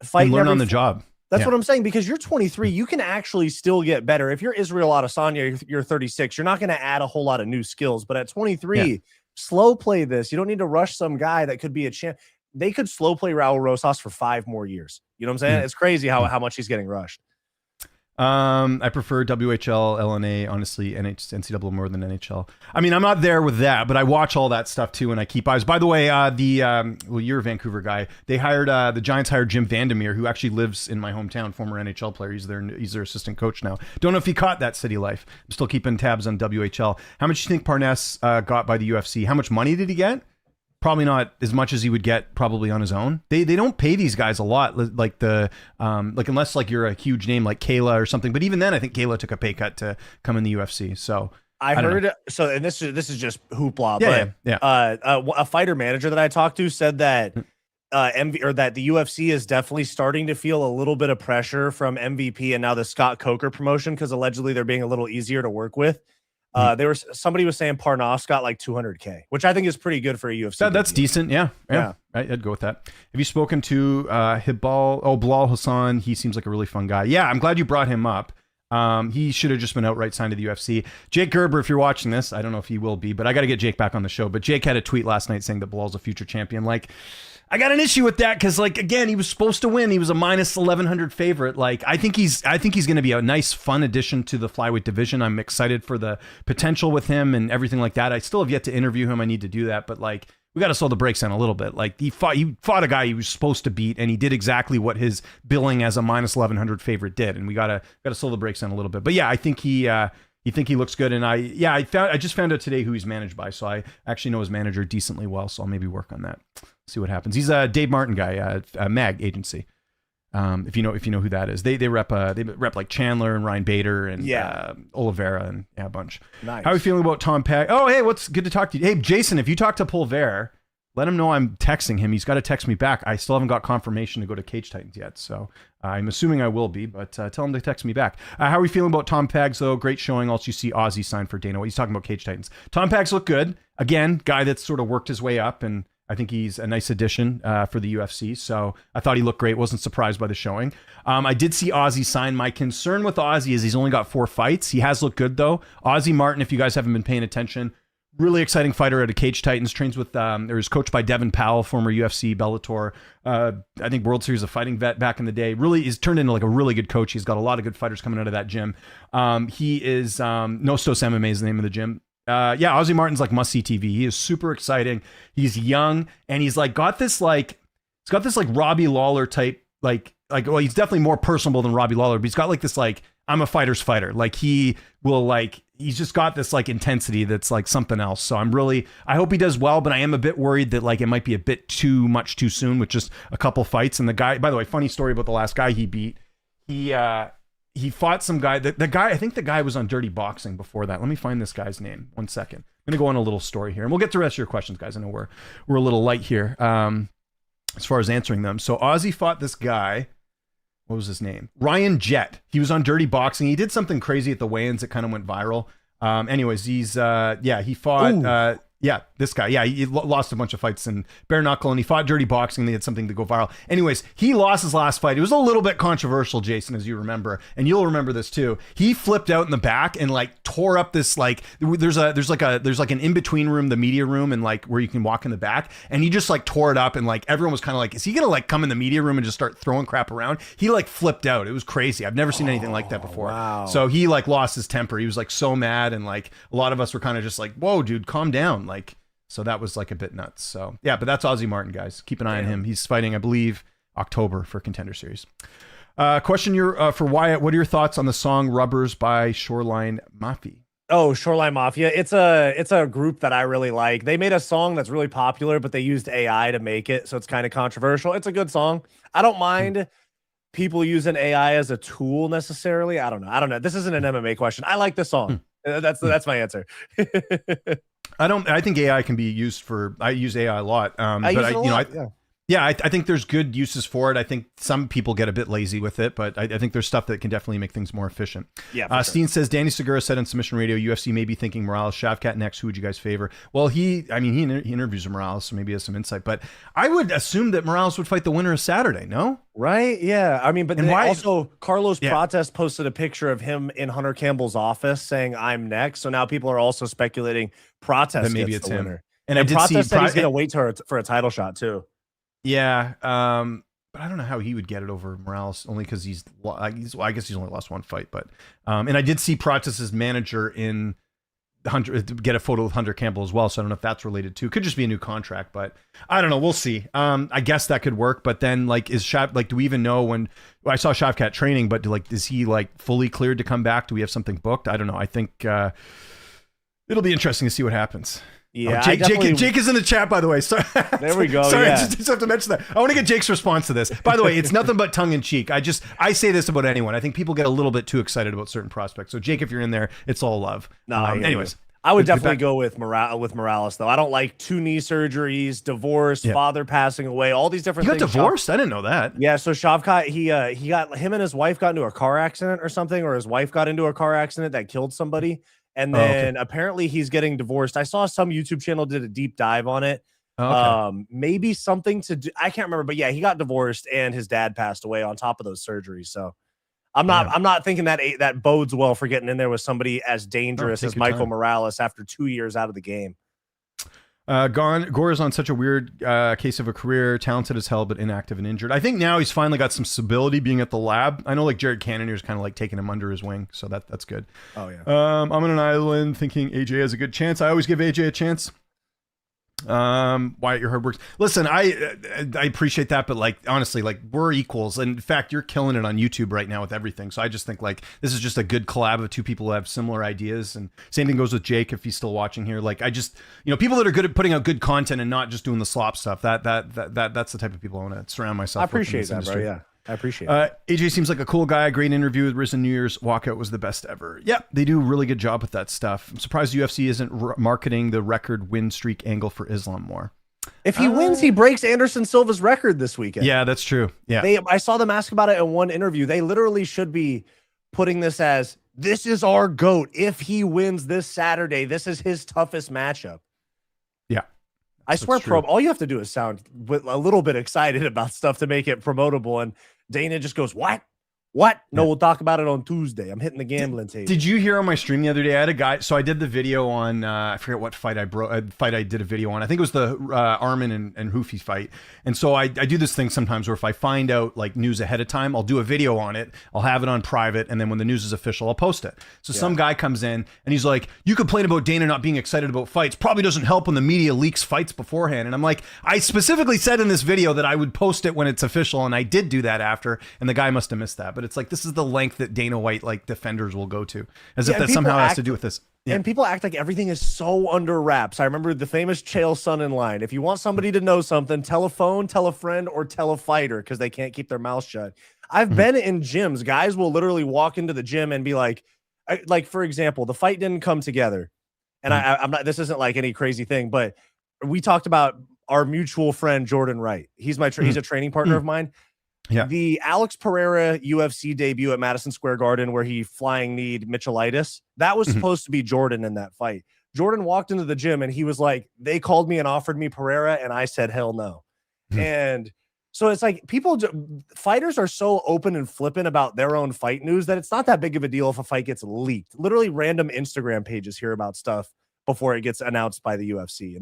fighting learn on the job. That's what I'm saying, because you're 23, you can actually still get better. If you're Israel Adesanya, you're 36, you're not going to add a whole lot of new skills, but at 23, slow play this. You don't need to rush some guy that could be a champ. They could slow play Raul Rosas for 5 more years. You know what I'm saying? It's crazy how much he's getting rushed. I prefer WHL, LNA, honestly, NCAA more than NHL. I mean, I'm not there with that, but I watch all that stuff too, and I keep eyes. By the way, you're a Vancouver guy. They hired the Giants hired Jim Vandermeer, who actually lives in my hometown, former NHL player. He's their assistant coach now. Don't know if he caught that city life. I'm still keeping tabs on WHL. How much do you think Parnas got by the UFC? How much money did he get? Probably not as much as he would get probably on his own. They don't pay these guys a lot, like unless like you're a huge name like Kayla or something. But even then, I think Kayla took a pay cut to come in the UFC. So I heard so, and this is just hoopla. A fighter manager that I talked to said that that the UFC is definitely starting to feel a little bit of pressure from MVP and now the Scott Coker promotion because allegedly they're being a little easier to work with. Somebody was saying Parnas got like 200K, which I think is pretty good for a UFC. That's decent. Yeah. I'd go with that. Have you spoken to Bilal Hassan? He seems like a really fun guy. Yeah, I'm glad you brought him up. He should have just been outright signed to the UFC. Jake Gerber, if you're watching this, I don't know if he will be, but I got to get Jake back on the show. But Jake had a tweet last night saying that Bilal's a future champion. Like, I got an issue with that because, like, again, he was supposed to win. He was a minus 1,100 favorite. Like, I think he's going to be a nice, fun addition to the flyweight division. I'm excited for the potential with him and everything like that. I still have yet to interview him. I need to do that, but like, we got to slow the brakes down a little bit. Like, he fought a guy he was supposed to beat, and he did exactly what his billing as a minus 1,100 favorite did. And we gotta slow the brakes down a little bit. But yeah, I think he looks good. And I just found out today who he's managed by, so I actually know his manager decently well. So I'll maybe work on that. See what happens. He's a Dave Martin guy, MAG agency. If you know who that is, they rep like Chandler and Ryan Bader and Oliveira and a bunch. Nice. How are you feeling about Tom Pag? Oh, hey, what's good to talk to you. Hey, Jason, if you talk to Pulver, let him know I'm texting him. He's got to text me back. I still haven't got confirmation to go to Cage Titans yet, so I'm assuming I will be. But tell him to text me back. How are you feeling about Tom Pags though? Great showing. Also, you see Ozzy signed for Dana White. He's talking about Cage Titans. Tom Pags looked good. Again, guy that's sort of worked his way up, and I think he's a nice addition for the UFC. So I thought he looked great. Wasn't surprised by the showing. I did see Ozzy sign. My concern with Ozzy is he's only got 4 fights. He has looked good, though. Ozzy Martin, if you guys haven't been paying attention, really exciting fighter at a Cage Titans. Trains with, or is coached by Devin Powell, former UFC, Bellator, I think World Series of Fighting vet back in the day. Really is turned into like a really good coach. He's got a lot of good fighters coming out of that gym. He is, Nostos MMA is the name of the gym. Ozzy Martin's like must-see TV. He is super exciting. He's young, and he's like got this Robbie Lawler type, well, he's definitely more personable than Robbie Lawler, but he's got like this, like, I'm a fighter's fighter. Like, he will, like, he's just got this like intensity that's like something else. So I hope he does well, but I am a bit worried that like it might be a bit too much too soon with just a couple fights. And the guy, by the way, funny story about the last guy he beat. He fought some guy. The guy, I think the guy was on Dirty Boxing before that. Let me find this guy's name. 1 second. I'm gonna go on a little story here, and we'll get to the rest of your questions, guys. I know we're a little light here as far as answering them. So Ozzy fought this guy. What was his name? Ryan Jett. He was on Dirty Boxing. He did something crazy at the weigh-ins that kind of went viral. Anyways, he fought. This guy. Yeah, he lost a bunch of fights in bare knuckle, and he fought Dirty Boxing. They had something to go viral. Anyways, he lost his last fight. It was a little bit controversial, Jason, as you remember, and you'll remember this too. He flipped out in the back and like tore up this, like, there's like an in between room, the media room, and like where you can walk in the back, and he just like tore it up, and like everyone was kind of like, is he gonna like come in the media room and just start throwing crap around? He like flipped out. It was crazy. I've never seen anything like that before. Wow. So he like lost his temper. He was like so mad, and like a lot of us were kind of just like, whoa, dude, calm down, like. So that was like a bit nuts. So yeah, but that's Ozzy Martin, guys. Keep an eye on him. He's fighting, I believe, October for Contender Series. Question for Wyatt. What are your thoughts on the song Rubbers by Shoreline Mafia? Oh, Shoreline Mafia. It's a group that I really like. They made a song that's really popular, but they used AI to make it. So it's kind of controversial. It's a good song. I don't mind people using AI as a tool necessarily. I don't know. This isn't an MMA question. I like the song. That's my answer. I think AI can be used for. I use AI a lot. I think there's good uses for it. I think some people get a bit lazy with it, but I think there's stuff that can definitely make things more efficient. Yeah. Steen says Danny Segura said on Submission Radio, UFC may be thinking Morales, Shavkat next. Who would you guys favor? Well, he interviews Morales, so maybe he has some insight. But I would assume that Morales would fight the winner of Saturday. No. Right. Yeah. I mean, but also Carlos Prates posted a picture of him in Hunter Campbell's office saying I'm next. So now people are also speculating Prates that maybe it's the winner. And I did Prates see said he's going to wait for a title shot too. Yeah. But I don't know how he would get it over Morales, only because I guess he's only lost one fight. But and I did see Prates' manager in Hunter get a photo with Hunter Campbell as well, so I don't know if that's related to. Could just be a new contract, but I don't know. We'll see. I guess that could work, but then like do we even know when? I saw Shavkat training, but is he like fully cleared to come back? Do we have something booked? I don't know. I think it'll be interesting to see what happens. Yeah, Jake is in the chat, by the way. Sorry. There we go. Sorry, I just have to mention that. I want to get Jake's response to this. By the way, it's nothing but tongue in cheek. I say this about anyone. I think people get a little bit too excited about certain prospects. So Jake, if you're in there, it's all love. No, anyways, I would definitely go with Morales though. I don't like 2 knee surgeries, divorce, father passing away, all these different things. He got divorced? I didn't know that. Yeah, so Shavkat, him and his wife got into a car accident or something, or his wife got into a car accident that killed somebody. And then apparently he's getting divorced. I saw some YouTube channel did a deep dive on it. Maybe something to do. I can't remember, but yeah, he got divorced and his dad passed away on top of those surgeries. So I'm not thinking that bodes well for getting in there with somebody as dangerous as Michael Morales after 2 years out of the game. Gore is on such a weird case of a career, talented as hell, but inactive and injured. I think now he's finally got some stability being at the lab. I know like Jared Cannonier's kind of like taking him under his wing, so that's good. Oh yeah. I'm on an island thinking AJ has a good chance. I always give AJ a chance. Wyatt, your hard work. Listen, I appreciate that, but like honestly, like we're equals. And in fact, you're killing it on YouTube right now with everything. So I just think like this is just a good collab of two people who have similar ideas. And same thing goes with Jake if he's still watching here. Like I just, people that are good at putting out good content and not just doing the slop stuff. That's the type of people I want to surround myself with. I appreciate that, bro. Yeah. I appreciate it. AJ seems like a cool guy. Great interview with Riz and New Year's. Walkout was the best ever. Yeah, they do a really good job with that stuff. I'm surprised UFC isn't marketing the record win streak angle for Islam more. If he wins, he breaks Anderson Silva's record this weekend. Yeah, that's true. Yeah, I saw them ask about it in one interview. They literally should be putting this as, this is our GOAT. If he wins this Saturday, this is his toughest matchup. Yeah. I swear, all you have to do is sound a little bit excited about stuff to make it promotable. And Dana just goes, what? No, we'll talk about it on Tuesday. I'm hitting the gambling table. Did you hear on my stream the other day? I had a guy. So I did the video on, I forget what fight I did a video on. I think it was the Armin and Hoofy fight. And so I do this thing sometimes where if I find out like news ahead of time, I'll do a video on it. I'll have it on private. And then when the news is official, I'll post it. So some guy comes in and he's like, you complain about Dana not being excited about fights. Probably doesn't help when the media leaks fights beforehand. And I'm like, I specifically said in this video that I would post it when it's official. And I did do that after. And the guy must have missed that. But it's like, this is the length that Dana White like defenders will go to, as if that somehow has to do with this. Yeah. And people act like everything is so under wraps. I remember the famous Chael Sonnen line. If you want somebody to know something, tell a phone, tell a friend, or tell a fighter because they can't keep their mouth shut. I've been in gyms. Guys will literally walk into the gym and be like for example, the fight didn't come together. And I'm not, this isn't like any crazy thing, but we talked about our mutual friend, Jordan Wright. He's he's a training partner of mine. Yeah. The Alex Pereira UFC debut at Madison Square Garden where he flying kneed Mitchellitis, that was supposed to be Jordan in that fight. Jordan walked into the gym and he was like, they called me and offered me Pereira and I said, hell no. And so it's like fighters are so open and flippant about their own fight news that it's not that big of a deal if a fight gets leaked. Literally random Instagram pages hear about stuff before it gets announced by the UFC,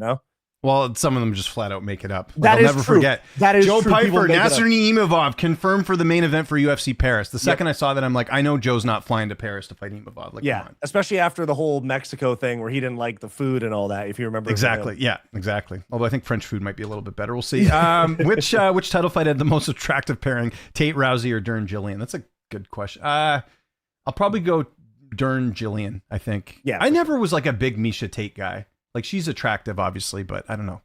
Well, some of them just flat out make it up. I'll never forget. That is Joe true. Piper, Nasser Imavov confirmed for the main event for UFC Paris. The second I saw that, I'm like, I know Joe's not flying to Paris to fight Imavov. Like, come on. Especially after the whole Mexico thing where he didn't like the food and all that. If you remember, exactly. Yeah, exactly. Although I think French food might be a little bit better. We'll see. Which title fight had the most attractive pairing? Tate Rousey or Dern Gillian? That's a good question. I'll probably go Dern Gillian. I think. Yeah. I never was like a big Misha Tate guy. Like she's attractive, obviously, but I don't know.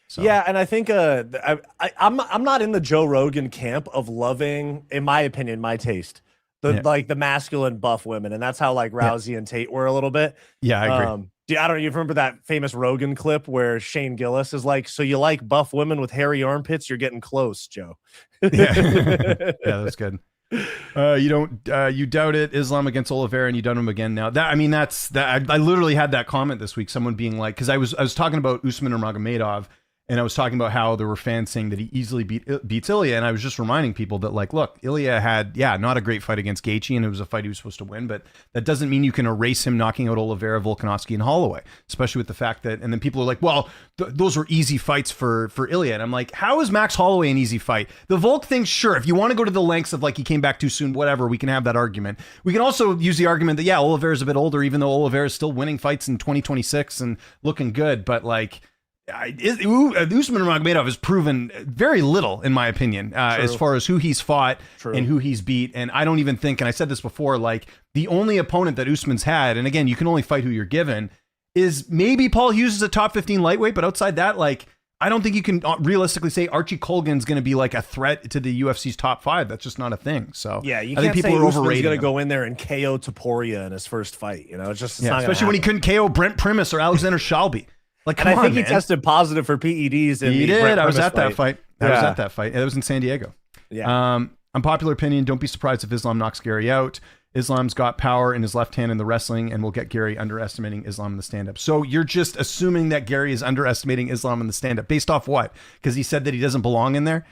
So. Yeah, and I think I'm not in the Joe Rogan camp of loving, in my opinion, my taste, the masculine buff women, and that's how like Rousey and Tate were a little bit. Yeah, I agree. I don't know. You remember that famous Rogan clip where Shane Gillis is like, "So you like buff women with hairy armpits? You're getting close, Joe." Yeah, that's good. You doubt it. Islam against Oliveira, and you done him again now. I literally had that comment this week. Someone being like, because I was talking about Usman or Magomedov. And I was talking about how there were fans saying that he easily beats Ilya. And I was just reminding people that, like, look, Ilya had, not a great fight against Gaethje, and it was a fight he was supposed to win. But that doesn't mean you can erase him knocking out Oliveira, Volkanovski, and Holloway, especially with the fact that, and then people are like, well, those were easy fights for Ilya. And I'm like, how is Max Holloway an easy fight? The Volk thing, sure. If you want to go to the lengths of, like, he came back too soon, whatever, we can have that argument. We can also use the argument that, Oliveira's a bit older, even though Oliveira's still winning fights in 2026 and looking good. But, like, Usman Magomedov has proven very little, in my opinion, as far as who he's fought and who he's beat. And I don't even think, and I said this before, like the only opponent that Usman's had, and again, you can only fight who you're given, is maybe Paul Hughes is a top 15 lightweight. But outside that, like, I don't think you can realistically say Archie Colgan's going to be like a threat to the UFC's top 5. That's just not a thing. So yeah, you can't say Usman's going to go in there and KO Topuria in his first fight. It's just not especially when he couldn't KO Brent Primus or Alexander Shalby. Like, and I think he tested positive for PEDs. He did. I was at that fight. I was at that fight. It was in San Diego. Yeah. Unpopular opinion. Don't be surprised if Islam knocks Gary out. Islam's got power in his left hand in the wrestling, and we'll get Gary underestimating Islam in the stand-up. So you're just assuming that Gary is underestimating Islam in the stand-up. Based off what? Because he said that he doesn't belong in there?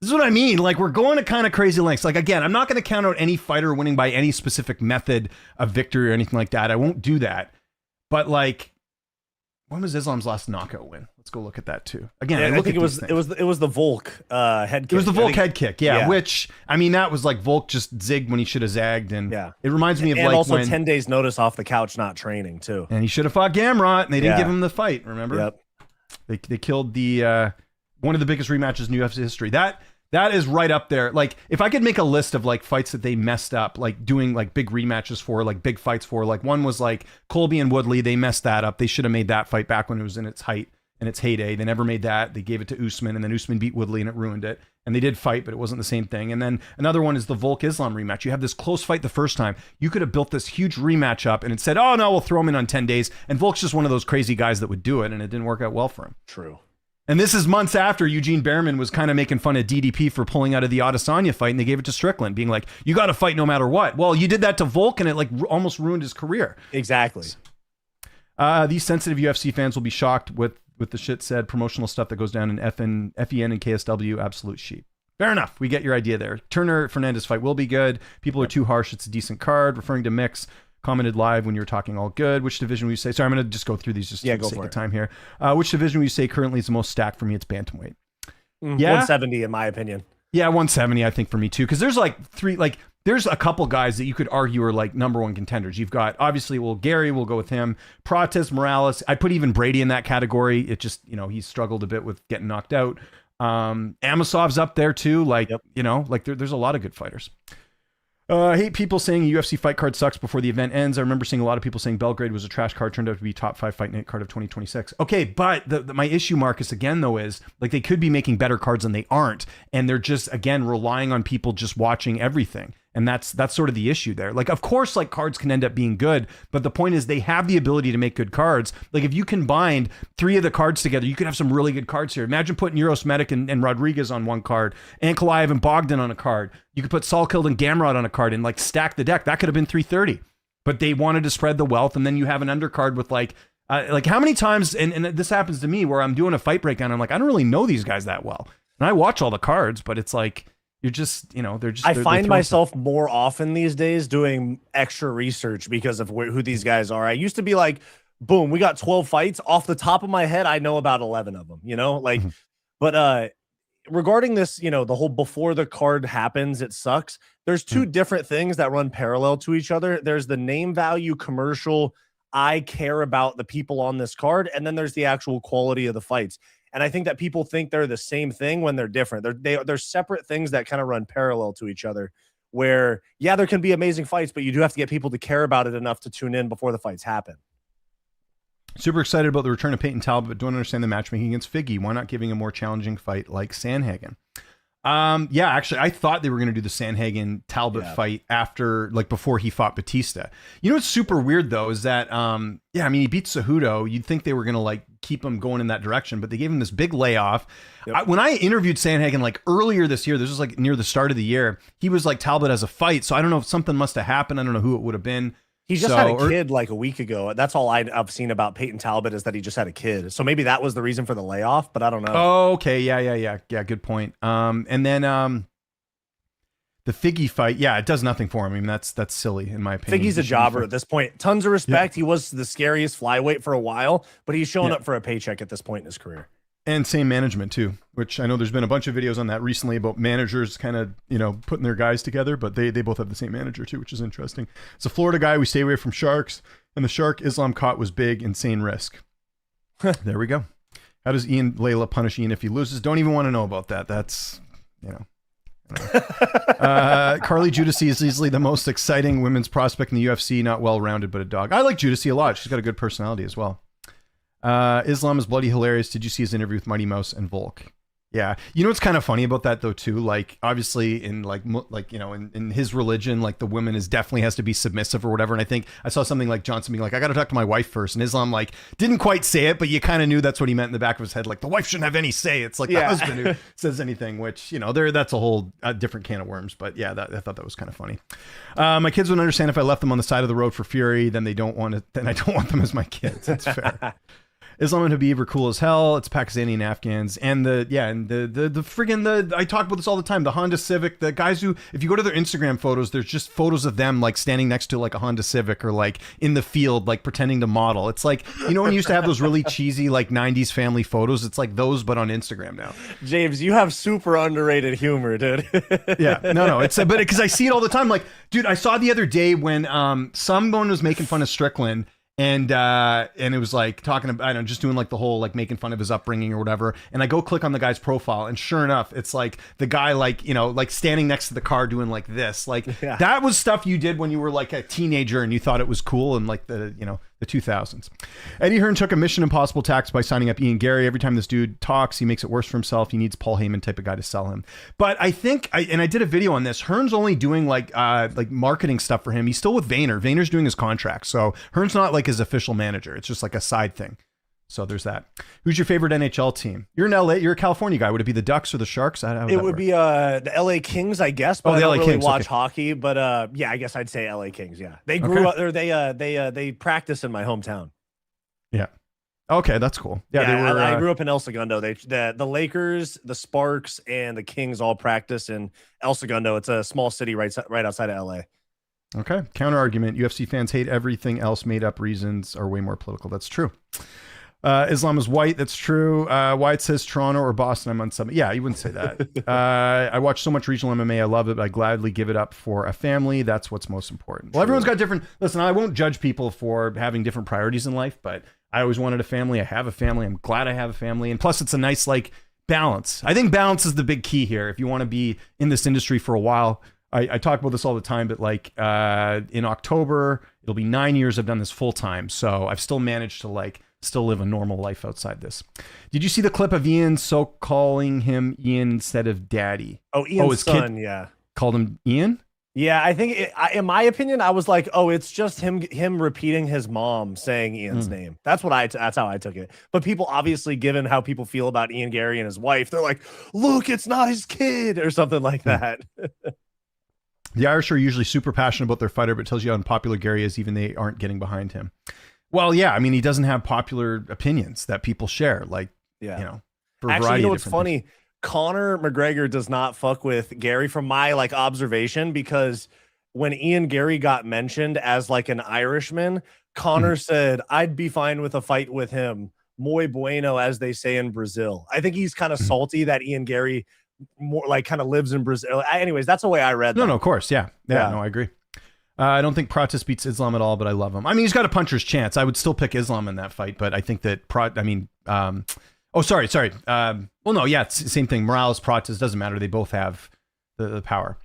This is what I mean. Like, we're going to kind of crazy lengths. Like, again, I'm not going to count out any fighter winning by any specific method of victory or anything like that. I won't do that. But, like, when was Islam's last knockout win? Let's go look at that too. Again, I think it was the Volk head kick. It was the Volk head kick, yeah. Which, I mean, that was like Volk just zigged when he should have zagged, and it reminds me of and like also when, 10 days notice off the couch, not training too. And he should have fought Gamrot, and they didn't give him the fight. Remember? Yep. They killed the one of the biggest rematches in UFC history. That is right up there. Like, if I could make a list of like fights that they messed up, like doing like big rematches for, like big fights for, like one was like Colby and Woodley. They messed that up. They should have made that fight back when it was in its height and its heyday. They never made that. They gave it to Usman, and then Usman beat Woodley and it ruined it. And they did fight, but it wasn't the same thing. And then another one is the Volk Islam rematch. You have this close fight the first time. You could have built this huge rematch up and it said, oh no, we'll throw him in on 10 days. And Volk's just one of those crazy guys that would do it, and it didn't work out well for him. True. And this is months after Eugene Behrman was kind of making fun of DDP for pulling out of the Adesanya fight, and they gave it to Strickland, being like, you got to fight no matter what. Well, you did that to Volk, and it like almost ruined his career. Exactly. These sensitive UFC fans will be shocked with the shit said promotional stuff that goes down in FEN and KSW. Absolute sheep. Fair enough. We get your idea there. Turner Fernandez fight will be good. People are too harsh. It's a decent card. Referring to Mix. Commented live when you were talking all good. Which division would you say? Sorry, I'm going to just go through these just for the sake of time here. Which division would you say currently is the most stacked for me? It's bantamweight. Yeah, 170 in my opinion. Yeah, 170 I think for me too. Because there's like there's a couple guys that you could argue are like number one contenders. You've got obviously, Gary, we'll go with him. Prates, Morales. I put even Brady in that category. It just, he's struggled a bit with getting knocked out. Amasov's up there too. Like, like there's a lot of good fighters. I hate people saying a UFC fight card sucks before the event ends. I remember seeing a lot of people saying Belgrade was a trash card, turned out to be top 5 fight night card of 2026. Okay, but my issue, Marcus, again, though, is like they could be making better cards and they aren't. And they're just, again, relying on people just watching everything. And that's sort of the issue there. Like, of course, like cards can end up being good, but the point is they have the ability to make good cards. Like if you combined 3 of the cards together, you could have some really good cards here. Imagine putting Euros Medic and Rodriguez on one card, Ankalaev and Bogdan on a card. You could put Salkild and Gamrot on a card and like stack the deck. That could have been 330, but they wanted to spread the wealth. And then you have an undercard with like how many times, and this happens to me where I'm doing a fight breakdown. I'm like, I don't really know these guys that well. And I watch all the cards, but it's like, you're just, they're just. I find myself more often these days doing extra research because of who these guys are. I used to be like, boom, we got 12 fights. Off the top of my head, I know about 11 of them, But regarding this, the whole before the card happens, it sucks. There's 2 different things that run parallel to each other. There's the name value commercial. I care about the people on this card. And then there's the actual quality of the fights. And I think that people think they're the same thing when they're different. They're separate things that kind of run parallel to each other where, yeah, there can be amazing fights, but you do have to get people to care about it enough to tune in before the fights happen. Super excited about the return of Peyton Talbot, but don't understand the matchmaking against Figgy. Why not giving a more challenging fight like Sandhagen? Yeah, actually, I thought they were going to do the Sandhagen Talbot fight before he fought Batista. What's super weird though is that, he beat Cejudo. You'd think they were going to like keep him going in that direction, but they gave him this big layoff. Yep. When I interviewed Sandhagen like earlier this year, this was like near the start of the year, he was like Talbot as a fight. So I don't know if something must have happened. I don't know who it would have been. He just had a kid like a week ago. That's all I've seen about Peyton Talbot is that he just had a kid. So maybe that was the reason for the layoff, but I don't know. Oh, okay. Yeah. Good point. And then the Figgy fight, it does nothing for him. I mean, that's silly in my opinion. Figgy's a jobber at this point. Tons of respect. He was the scariest flyweight for a while, but he's showing up for a paycheck at this point in his career. And same management too, which I know there's been a bunch of videos on that recently about managers kind of, putting their guys together, but they both have the same manager too, which is interesting. It's a Florida guy. We stay away from sharks, and the shark Islam caught was big, insane risk. There we go. How does Ian Layla punish Ian if he loses? Don't even want to know about that. That's, Carly Judici is easily the most exciting women's prospect in the UFC. Not well-rounded, but a dog. I like Judici a lot. She's got a good personality as well. Islam is bloody hilarious. Did you see his interview with Mighty Mouse and Volk? Yeah. You know what's kind of funny about that though too? Like obviously in in his religion, like the woman is definitely has to be submissive or whatever. And I think I saw something like Johnson being like, I got to talk to my wife first. And Islam like didn't quite say it, but you kind of knew that's what he meant in the back of his head. Like the wife shouldn't have any say. It's like the husband who says anything, which, that's a whole different can of worms. But yeah, I thought that was kind of funny. My kids would understand if I left them on the side of the road for Fury, then I don't want them as my kids. That's fair. Islam and Habib are cool as hell. It's Pakistani and Afghans. And the friggin' I talk about this all the time. The Honda Civic, the guys who, if you go to their Instagram photos, there's just photos of them like standing next to like a Honda Civic or like in the field, like pretending to model. It's like, when you used to have those really cheesy like 90s family photos, it's like those, but on Instagram now. James, you have super underrated humor, dude. Yeah, no, it's, but because I see it all the time. Like, dude, I saw the other day when someone was making fun of Strickland. And it was like talking about, I don't know, just doing like the whole like making fun of his upbringing or whatever. And I go click on the guy's profile, and sure enough, it's like the guy like, like standing next to the car doing like this. Like that was stuff you did when you were like a teenager and you thought it was cool in like the 2000s. Eddie Hearn took a Mission Impossible tax by signing up Ian Gary. Every time this dude talks, he makes it worse for himself. He needs Paul Heyman type of guy to sell him. But I think, I did a video on this, Hearn's only doing like marketing stuff for him. He's still with Vayner. Vayner's doing his contract. So Hearn's not like his official manager. It's just like a side thing. So there's that. Who's your favorite NHL team? You're in LA. You're a California guy. Would it be the Ducks or the Sharks? It would be the LA Kings, I guess. But I don't really watch hockey. But yeah, I guess I'd say LA Kings. Yeah, they grew up there. They practice in my hometown. Yeah. Okay, that's cool. Yeah, they were, I grew up in El Segundo. The Lakers, the Sparks, and the Kings all practice in El Segundo. It's a small city right outside of LA. Okay. Counter argument: UFC fans hate everything else. Made up reasons are way more political. That's true. Islam is white. That's true. Wyatt says Toronto or Boston. I'm on some. Yeah, you wouldn't say that. I watch so much regional MMA. I love it. But I gladly give it up for a family. That's what's most important. Well, everyone's got different. Listen, I won't judge people for having different priorities in life, but I always wanted a family. I have a family. I'm glad I have a family. And plus, it's a nice like balance. I think balance is the big key here. If you want to be in this industry for a while, I talk about this all the time, but like in October, it'll be 9 years I've done this full time. So I've still managed to like still live a normal life outside this. Did you see the clip of Ian calling him Ian instead of Daddy? Oh, Ian's son, yeah. Called him Ian? Yeah, I think in my opinion, I was like, oh, it's just him repeating his mom saying Ian's name. That's how I took it. But people obviously, given how people feel about Ian Gary and his wife, they're like, look, it's not his kid or something like that. The Irish are usually super passionate about their fighter, but it tells you how unpopular Gary is, even they aren't getting behind him. Well, yeah, I mean, he doesn't have popular opinions that people share, like, for a variety of what's funny? Things. Conor McGregor does not fuck with Gary from my like observation, because when Ian Gary got mentioned as like an Irishman, Conor said, I'd be fine with a fight with him. Muy bueno, as they say in Brazil. I think he's kind of salty that Ian Gary more like kind of lives in Brazil. Anyways, that's the way I read that. No, of course. Yeah. No, I agree. I don't think Pratis beats Islam at all, but I love him. I mean, he's got a puncher's chance. I would still pick Islam in that fight, but I think that sorry. Well, no, yeah, it's the same thing. Morales, Pratis, doesn't matter. They both have the power.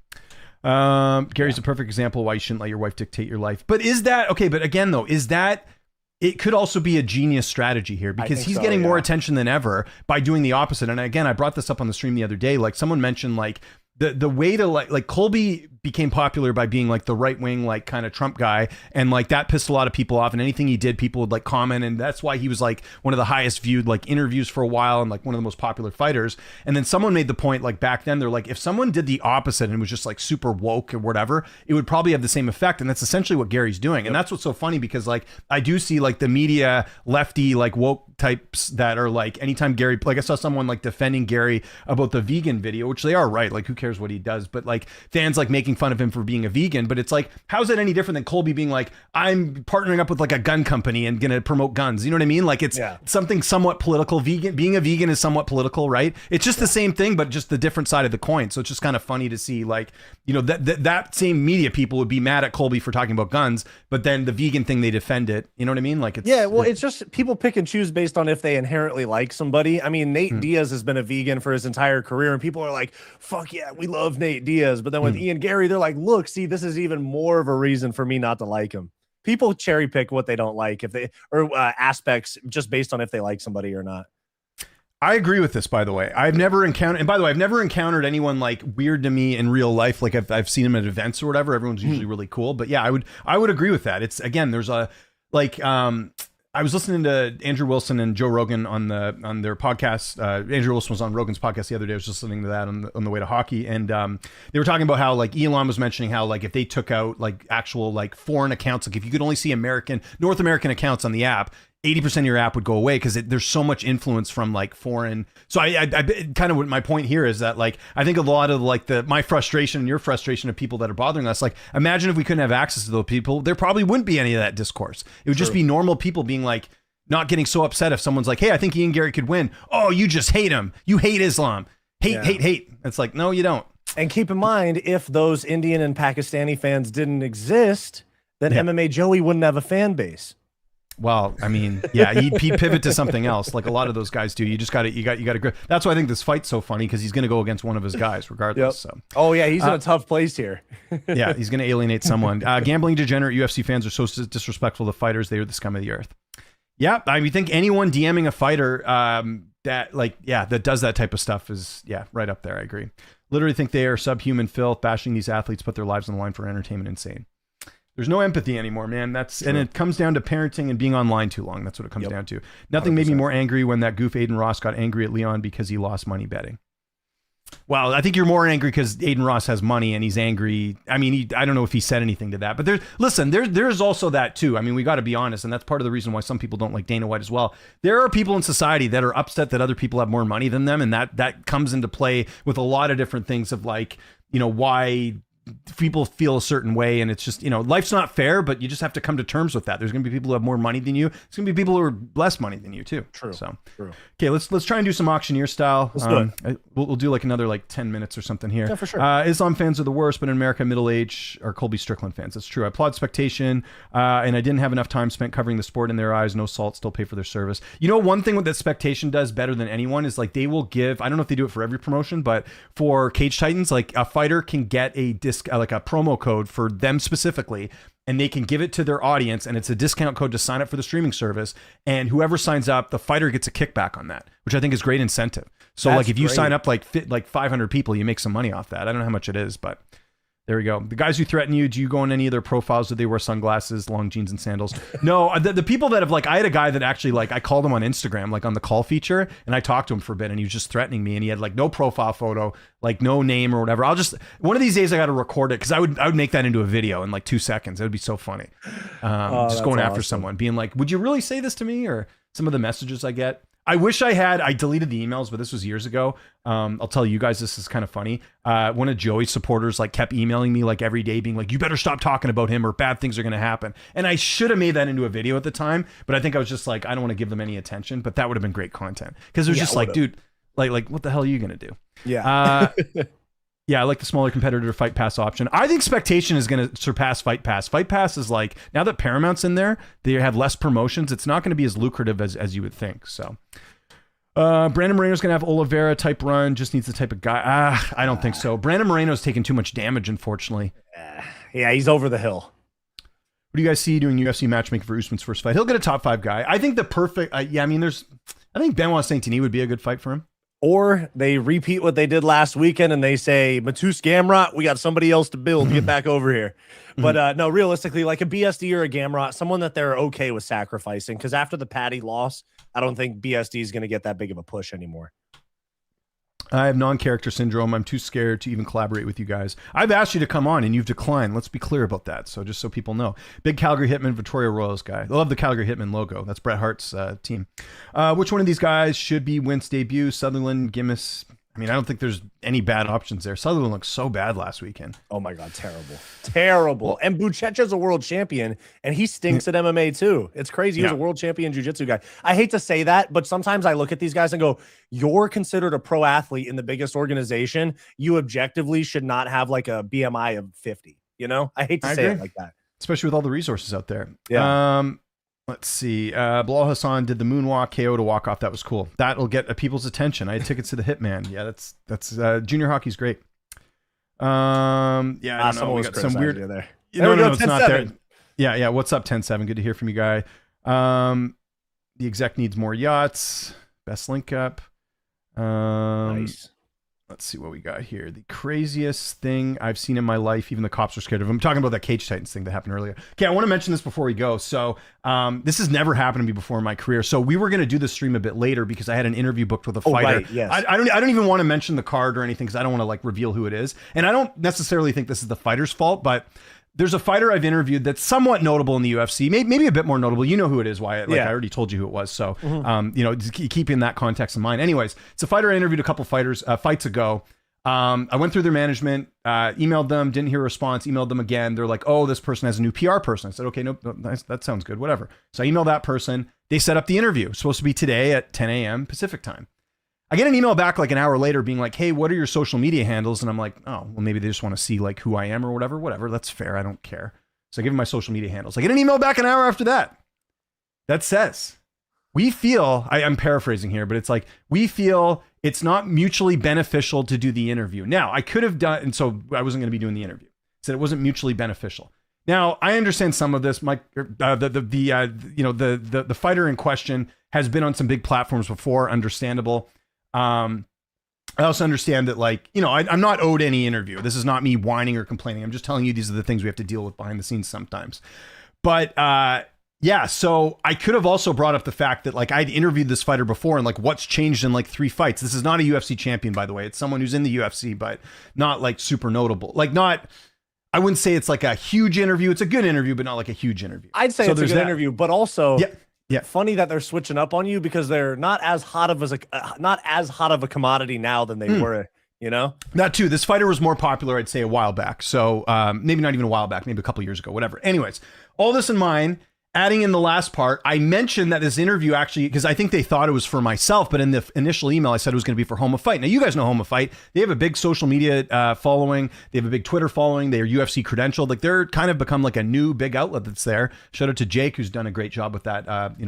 Gary's a perfect example of why you shouldn't let your wife dictate your life. But is that okay? But again, though, it could also be a genius strategy here, because he's getting more attention than ever by doing the opposite. And again, I brought this up on the stream the other day. Like someone mentioned, like the way to like Colby became popular by being like the right wing, like kind of Trump guy. And like that pissed a lot of people off, and anything he did, people would like comment. And that's why he was like one of the highest viewed like interviews for a while and like one of the most popular fighters. And then someone made the point, like back then, they're like, if someone did the opposite and was just like super woke or whatever, it would probably have the same effect. And that's essentially what Gary's doing. And that's what's so funny, because like I do see like the media lefty, like woke types that are like, anytime Gary, like I saw someone like defending Gary about the vegan video, which they are right. Like who cares what he does? But like fans like making fun of him for being a vegan. But it's like, how's it any different than Colby being like, I'm partnering up with like a gun company and gonna promote guns? You know what I mean? Like it's something somewhat political. Being a vegan is somewhat political, right? It's just the same thing, but just the different side of the coin. So it's just kind of funny to see, like, that same media people would be mad at Colby for talking about guns, but then the vegan thing, they defend it. You know what I mean? Like it's just people pick and choose based on if they inherently like somebody. I mean, Nate Diaz has been a vegan for his entire career, and people are like, fuck yeah, we love Nate Diaz. But then with Ian Gary, they're like, look, see, this is even more of a reason for me not to like him. People cherry pick what they don't like, if they or aspects just based on if they like somebody or not. I agree with this, by the way. I've never encountered, and by the way, I've never encountered anyone like weird to me in real life. Like I've seen them at events or whatever. Everyone's usually really cool. But yeah, I would agree with that. It's again, there's a like I was listening to Andrew Wilson and Joe Rogan on their podcast. Andrew Wilson was on Rogan's podcast the other day. I was just listening to that on the way to hockey, and they were talking about how like Elon was mentioning how like if they took out like actual like foreign accounts, like if you could only see North American accounts on the app, 80% of your app would go away because there's so much influence from like foreign. So I kind of what my point here is that like I think a lot of like my frustration and your frustration of people that are bothering us, like imagine if we couldn't have access to those people, there probably wouldn't be any of that discourse. It would just be normal people being like not getting so upset if someone's like, hey, I think Ian Gary could win. Oh, you just hate him. You hate Islam. Hate. It's like, no, you don't. And keep in mind, if those Indian and Pakistani fans didn't exist, then MMA Joey wouldn't have a fan base. Well, I mean, yeah, he'd pivot to something else, like a lot of those guys do. You got to. That's why I think this fight's so funny because he's going to go against one of his guys, regardless. So, oh yeah, he's in a tough place here. Yeah, he's going to alienate someone. Gambling degenerate UFC fans are so disrespectful to fighters; they are the scum of the earth. Yeah, I mean, think anyone DMing a fighter that does that type of stuff is right up there. I agree. Literally think they are subhuman filth. Bashing these athletes put their lives on the line for entertainment. Insane. There's no empathy anymore, man. And it comes down to parenting and being online too long. That's what it comes down to. Nothing 100%. Made me more angry when that goof Aiden Ross got angry at Leon because he lost money betting. Well, I think you're more angry because Aiden Ross has money and he's angry. I mean, I don't know if he said anything to that, but there's also that too. I mean, we got to be honest, and that's part of the reason why some people don't like Dana White as well. There are people in society that are upset that other people have more money than them, and that comes into play with a lot of different things of like, why people feel a certain way, and it's just life's not fair, but you just have to come to terms with that. There's going to be people who have more money than you. There's going to be people who are less money than you too. True. Okay, let's try and do some auctioneer style. Let's do it. We'll do like another 10 minutes or something here. Yeah, for sure. Islam fans are the worst, but in America, middle age are Colby Strickland fans. That's true. I applaud Spectation, and I didn't have enough time spent covering the sport in their eyes. No salt, still pay for their service. One thing that Spectation does better than anyone is like they will give. I don't know if they do it for every promotion, but for Cage Titans, like a fighter can get a like a promo code for them specifically, and they can give it to their audience, and it's a discount code to sign up for the streaming service, and whoever signs up, the fighter gets a kickback on that, which I think is great incentive. So that's like if you sign up like 500 people, you make some money off that. I don't know how much it is, but there we go. The guys who threaten you, do you go on any of their profiles? Do they wear sunglasses, long jeans, and sandals? No, the people that have I had a guy that actually I called him on Instagram, on the call feature, and I talked to him for a bit, and he was just threatening me, and he had no profile photo, no name or whatever. One of these days I got to record it because I would make that into a video in 2 seconds. It would be so funny. Just going after someone, being like, would you really say this to me? Or some of the messages I get. I wish I deleted the emails, but this was years ago. I'll tell you guys, this is kind of funny. One of Joey's supporters kept emailing me every day being like, you better stop talking about him or bad things are going to happen. And I should have made that into a video at the time, but I think I was just I don't want to give them any attention, but that would have been great content. Because it was just dude, what the hell are you going to do? Yeah. Yeah, I like the smaller competitor Fight Pass option. I think Spectation is going to surpass Fight Pass. Fight Pass is now that Paramount's in there, they have less promotions. It's not going to be as lucrative as you would think. So, Brandon Moreno's going to have Oliveira type run. Just needs the type of guy. I don't think so. Brandon Moreno's taking too much damage, unfortunately. Yeah, he's over the hill. What do you guys see doing UFC matchmaking for Usman's first fight? He'll get a top 5 guy. I think the perfect. I think Benoit Saint-Denis would be a good fight for him. Or they repeat what they did last weekend and they say, Matus Gamrot, we got somebody else to build. Get back over here. But no, realistically, a BSD or a Gamrot, someone that they're okay with sacrificing. Because after the Patty loss, I don't think BSD is going to get that big of a push anymore. I have non-character syndrome. I'm too scared to even collaborate with you guys. I've asked you to come on and you've declined. Let's be clear about that. So just so people know. Big Calgary Hitman, Victoria Royals guy. I love the Calgary Hitman logo. That's Bret Hart's team. Which one of these guys should be Wentz debut? Sutherland, Gimmis? I don't think there's any bad options there. Sutherland looked so bad last weekend. Oh my God, terrible. And Buchecha's a world champion, and he stinks at MMA too. It's crazy. He's a world champion jiu-jitsu guy. I hate to say that, but sometimes I look at these guys and go, you're considered a pro athlete in the biggest organization. You objectively should not have a BMI of 50. I hate to say it like that. Especially with all the resources out there. Yeah. Let's see. Bilal Hassan did the moonwalk KO to walk off. That was cool. That'll get people's attention. I had tickets to the Hitman. Yeah, that's junior hockey's great. Yeah, I don't know. We got some weird. There. No, it's not there. Yeah. What's up, 10-7? Good to hear from you, guy. The exec needs more yachts. Best link up. Nice. Let's see what we got here. The craziest thing I've seen in my life, even the cops are scared of. I'm talking about that Cage Titans thing that happened earlier. Okay, I want to mention this before we go. So this has never happened to me before in my career. So we were going to do the stream a bit later because I had an interview booked with a fighter. Right, yes. I don't even want to mention the card or anything because I don't want to like reveal who it is. And I don't necessarily think this is the fighter's fault, but there's a fighter I've interviewed that's somewhat notable in the UFC, maybe a bit more notable. You know who it is, Wyatt. Like I already told you who it was. So, just keeping that context in mind. Anyways, it's a fighter I interviewed a couple fights ago. I went through their management, emailed them, didn't hear a response, emailed them again. They're like, oh, this person has a new PR person. I said, okay, no, nice, that sounds good, whatever. So I emailed that person. They set up the interview. It's supposed to be today at 10 a.m. Pacific time. I get an email back like an hour later being like, hey, what are your social media handles? And I'm like, oh, well, maybe they just want to see like who I am or whatever. That's fair. I don't care. So I give them my social media handles. I get an email back an hour after that. That says, we feel, I'm paraphrasing here, but it's like, we feel it's not mutually beneficial to do the interview. Now, I could have done, and so I wasn't going to be doing the interview. Said it wasn't mutually beneficial. Now, I understand some of this. The fighter in question has been on some big platforms before, understandable. I also understand that, like, I'm not owed any interview. This is not me whining or complaining. I'm just telling you these are the things we have to deal with behind the scenes sometimes. But yeah, so I could have also brought up the fact that like I'd interviewed this fighter before and like what's changed in like 3 fights. This is not a UFC champion, by the way. It's someone who's in the UFC, but not like super notable. Like I wouldn't say it's like a huge interview. It's a good interview, but not like a huge interview. I'd say it's a good interview, but also yeah. Funny that they're switching up on you because they're not as hot of a commodity now than they were, Not too. This fighter was more popular, I'd say, a while back. So maybe not even a while back, maybe a couple years ago, whatever. Anyways, all this in mind, adding in the last part, I mentioned that this interview actually, because I think they thought it was for myself, but in the initial email, I said it was going to be for Homa Fight. Now, you guys know Homa Fight. They have a big social media following. They have a big Twitter following. They are UFC credentialed. Like, they're kind of become like a new big outlet that's there. Shout out to Jake, who's done a great job with that,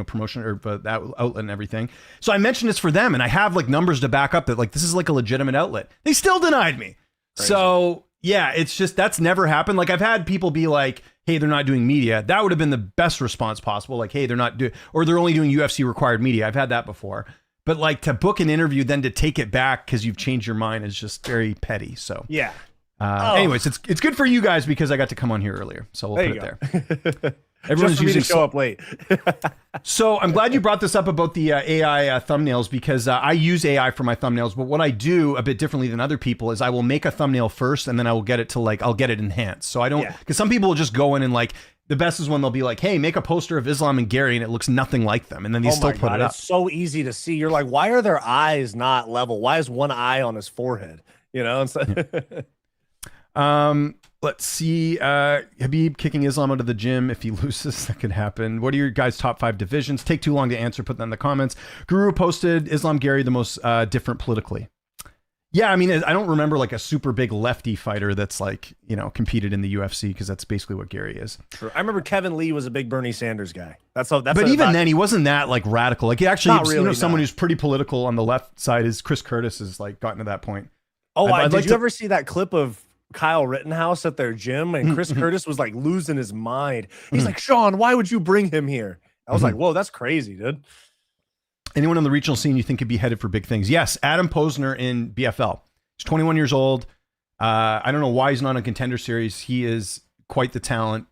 promotion or that outlet and everything. So I mentioned this for them, and I have like numbers to back up that like this is like a legitimate outlet. They still denied me. Crazy. So yeah, it's just that's never happened. Like I've had people be like, hey, they're not doing media. That would have been the best response possible. Like, hey, they're not doing, or they're only doing UFC required media. I've had that before. But like to book an interview, then to take it back because you've changed your mind is just very petty. So yeah. Anyways, it's good for you guys because I got to come on here earlier. So we'll put it there. Everyone's using show up late. So I'm glad you brought this up about the AI thumbnails because I use AI for my thumbnails. But what I do a bit differently than other people is I will make a thumbnail first and then I will get it to I'll get it enhanced. So I don't, because some people will just go in and like, the best is when they'll be like, hey, make a poster of Islam and Gary and it looks nothing like them. And then they still put it up. It's so easy to see. You're like, why are their eyes not level? Why is one eye on his forehead? Let's see. Habib kicking Islam out of the gym. If he loses, that could happen. What are your guys' top 5 divisions? Take too long to answer. Put that in the comments. Guru posted Islam Gary the most different politically. Yeah, I mean, I don't remember like a super big lefty fighter that's like, competed in the UFC because that's basically what Gary is. True. I remember Kevin Lee was a big Bernie Sanders guy. But even then, he wasn't that like radical. Like he actually, someone who's pretty political on the left side is Chris Curtis has like gotten to that point. Oh, did you ever see that clip of Kyle Rittenhouse at their gym and Chris Curtis was like losing his mind? He's like, Sean, why would you bring him here? I was like, whoa, that's crazy, dude. Anyone on the regional scene you think could be headed for big things? Yes, Adam Posner in BFL. He's 21 years old. I don't know why he's not on Contender Series. He is quite the talent.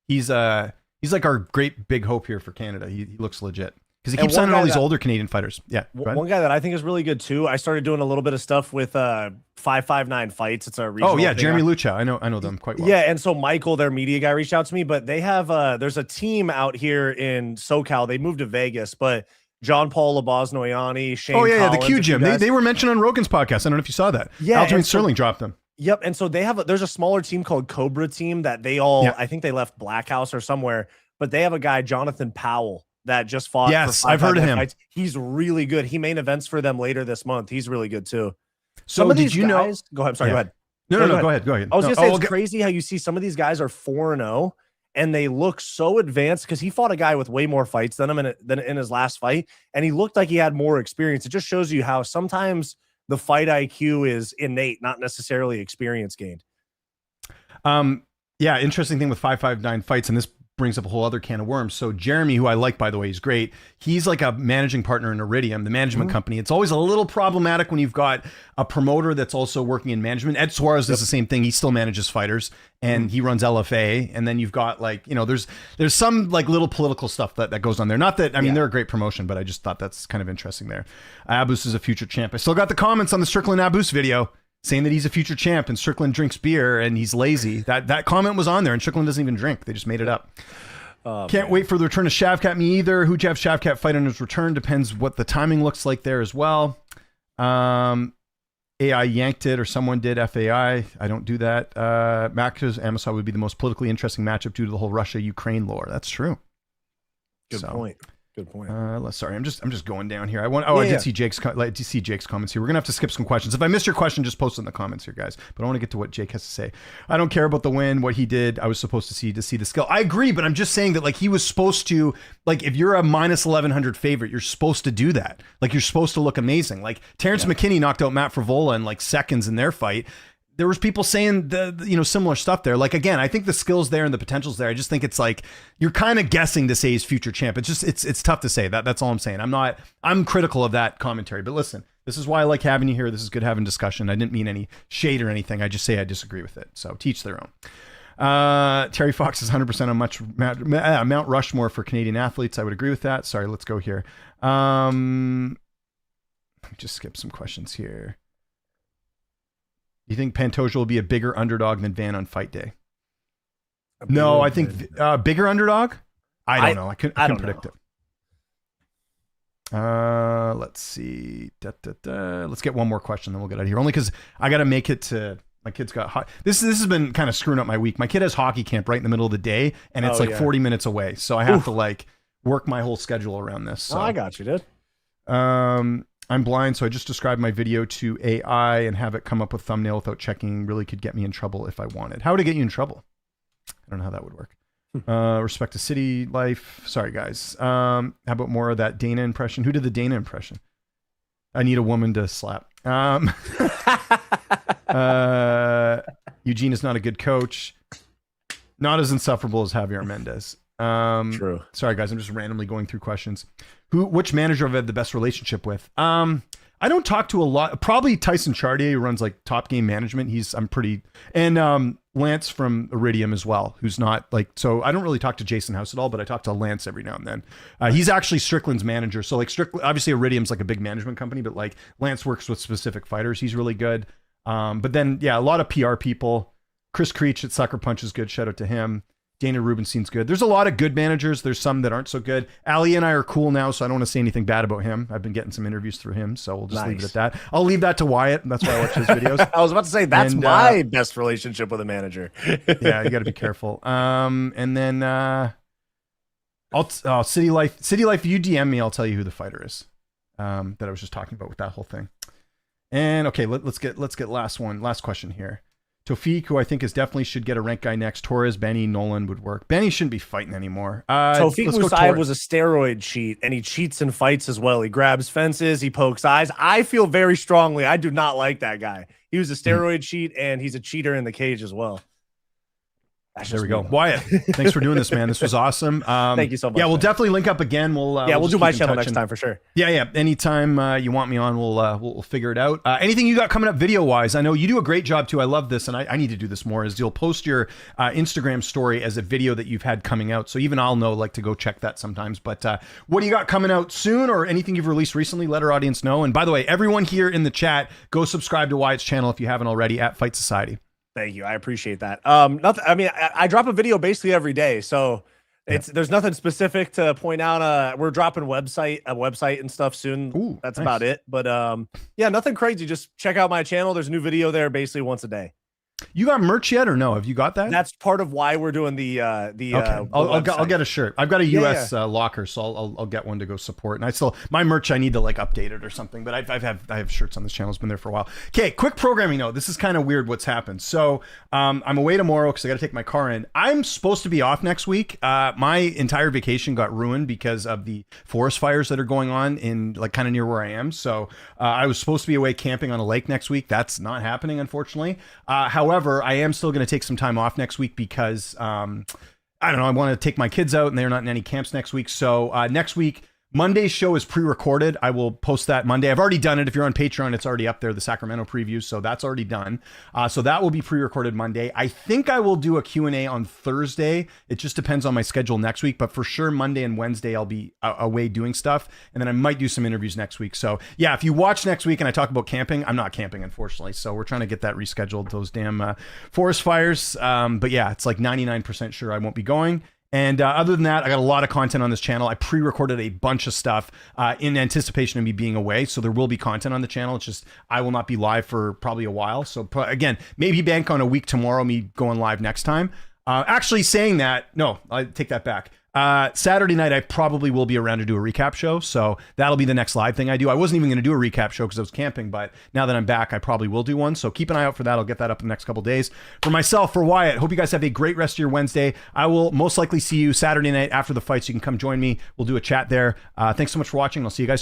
He's like our great big hope here for Canada. He looks legit. Because he keeps signing all these older Canadian fighters. Yeah. One guy that I think is really good too. I started doing a little bit of stuff with 559 Fights. It's a regional thing. Jeremy Lucha. I know them quite well. Yeah, and so Michael, their media guy, reached out to me, but they have there's a team out here in SoCal. They moved to Vegas, but John Paul Labosnoyani, Shane Collins, the Q Gym. They were mentioned on Rogan's podcast. I don't know if you saw that. Yeah, Aljamain Sterling dropped them. Yep, and so there's a smaller team called Cobra Team that they all I think they left Black House or somewhere, but they have a guy, Jonathan Powell, that just fought. Yes, I've heard of him. Fights. He's really good. He main events for them later this month. He's really good too. So did you know? Go ahead. Sorry, go ahead. No, go ahead. I was gonna say it's crazy how you see some of these guys are 4-0 and they look so advanced because he fought a guy with way more fights than him than in his last fight, and he looked like he had more experience. It just shows you how sometimes the fight IQ is innate, not necessarily experience gained. Yeah, interesting thing with 559 Fights, and this brings up a whole other can of worms. So Jeremy, who I like, by the way, he's great. He's like a managing partner in Iridium, the management company. It's always a little problematic when you've got a promoter that's also working in management. Ed Suarez does the same thing. He still manages fighters and he runs LFA. And then you've got like, you know, there's some like little political stuff that goes on there. Not that, I mean, they're a great promotion, but I just thought that's kind of interesting there. Abus is a future champ. I still got the comments on the Strickland Abus video saying that he's a future champ and Strickland drinks beer and he's lazy. That comment was on there, and Strickland doesn't even drink. They just made it up. Can't wait for the return of Shavkat. Me either. Who'd you have Shavkat fight on his return? Depends what the timing looks like there as well. AI yanked it, or someone did. FAI. I don't do that. Max Amosov would be the most politically interesting matchup due to the whole Russia-Ukraine lore. That's true. Good point. Good point. Sorry, I'm just going down here. I did see Jake's comments here. We're gonna have to skip some questions. If I missed your question, just post it in the comments here, guys. But I want to get to what Jake has to say. I don't care about the win, what he did. I was supposed to see the skill. I agree, but I'm just saying that like he was supposed to, like if you're a minus 1100 favorite, you're supposed to do that. Like you're supposed to look amazing. Like Terrence McKinney knocked out Matt Frivola in like seconds in their fight. There was people saying similar stuff there. Like, again, I think the skill's there and the potential's there. I just think it's like, you're kind of guessing to say he's future champ. It's just, it's tough to say that. That's all I'm saying. I'm critical of that commentary, but listen, this is why I like having you here. This is good having discussion. I didn't mean any shade or anything. I just say I disagree with it. So teach their own. Terry Fox is 100% on Mount Rushmore for Canadian athletes. I would agree with that. Sorry, let's go here. Let me just skip some questions here. Do you think Pantoja will be a bigger underdog than Van on fight day? No, I think bigger underdog. I don't know. I couldn't predict it. Let's see. Let's get one more question, then we'll get out of here. Only because I got to make it to. My kid's got this has been kind of screwing up my week. My kid has hockey camp right in the middle of the day, and it's 40 minutes away, so I have to like work my whole schedule around this. So. I got you, dude. I'm blind, so I just described my video to AI and have it come up with thumbnail without checking. Really could get me in trouble if I wanted. How would it get you in trouble? I don't know how that would work. Respect to city life. Sorry, guys. How about more of that Dana impression? Who did the Dana impression? I need a woman to slap. Eugene is not a good coach. Not as insufferable as Javier Mendez. True. Sorry, guys. I'm just randomly going through questions. Which manager have I had the best relationship with? I don't talk to a lot. Probably Tyson Chartier, who runs like Top Game Management. And Lance from Iridium as well, who's not like, so I don't really talk to Jason House at all, but I talk to Lance every now and then. He's actually Strickland's manager. So like obviously Iridium's like a big management company, but like Lance works with specific fighters. He's really good. But then, a lot of PR people. Chris Creech at Sucker Punch is good. Shout out to him. Dana Rubenstein's good. There's a lot of good managers. There's some that aren't so good. Ali and I are cool now, so I don't want to say anything bad about him. I've been getting some interviews through him, so we'll just leave it at that. I'll leave that to Wyatt. That's why I watch his videos. I was about to say, that's my best relationship with a manager. Yeah, you got to be careful. And then City Life, you DM me, I'll tell you who the fighter is that I was just talking about with that whole thing. And okay, let's get last question here. Tofik, who I think definitely should get a rank guy next. Torres, Benny, Nolan would work. Benny shouldn't be fighting anymore. Tofik Musayev was a steroid cheat, and he cheats in fights as well. He grabs fences, he pokes eyes. I feel very strongly, I do not like that guy. He was a steroid cheat, and he's a cheater in the cage as well. There we go. Wyatt, thanks for doing this, man. This was awesome. Thank you so much. Yeah, we'll definitely link up again. We'll do my channel next time for sure. Yeah. Anytime you want me on, we'll figure it out. Anything you got coming up video wise? I know you do a great job too. I love this, and I need to do this more. Is you'll post your Instagram story as a video that you've had coming out, so even I'll know like to go check that sometimes. But what do you got coming out soon, or anything you've released recently? Let our audience know. And by the way, everyone here in the chat, go subscribe to Wyatt's channel if you haven't already at Fight Society. Thank you. I appreciate that. Nothing. I mean, I drop a video basically every day, so there's nothing specific to point out. We're dropping a website and stuff soon. Ooh, that's nice. about it. But nothing crazy. Just check out my channel. There's a new video there basically once a day. You got merch yet or no? Have you got that? That's part of why we're doing the okay. I'll get a shirt. I've got a US locker, so I'll get one to go support. And my merch, I need to like update it or something. But I have shirts on this channel. It's been there for a while. Okay, quick programming note. This is kind of weird what's happened. So I'm away tomorrow because I got to take my car in. I'm supposed to be off next week. My entire vacation got ruined because of the forest fires that are going on in like kind of near where I am. So I was supposed to be away camping on a lake next week. That's not happening, unfortunately. However, I am still going to take some time off next week because I don't know, I want to take my kids out and they're not in any camps next week. So next week, Monday's show is pre-recorded. I will post that Monday. I've already done it. If you're on Patreon, it's already up there, the Sacramento preview. So that's already done. So that will be pre-recorded Monday. I think I will do a Q&A on Thursday. It just depends on my schedule next week. But for sure, Monday and Wednesday, I'll be away doing stuff. And then I might do some interviews next week. So yeah, if you watch next week and I talk about camping, I'm not camping, unfortunately. So we're trying to get that rescheduled, those damn forest fires. But yeah, it's like 99% sure I won't be going. And other than that, I got a lot of content on this channel. I pre-recorded a bunch of stuff in anticipation of me being away. So there will be content on the channel. It's just I will not be live for probably a while. So again, maybe bank on a week tomorrow, me going live next time. Actually saying that, no, I take that back. Saturday night, I probably will be around to do a recap show. So that'll be the next live thing I do. I wasn't even going to do a recap show because I was camping, but now that I'm back, I probably will do one. So keep an eye out for that. I'll get that up in the next couple days. For myself, for Wyatt, hope you guys have a great rest of your Wednesday. I will most likely see you Saturday night after the fight, so you can come join me. We'll do a chat there. Thanks so much for watching. I'll see you guys soon.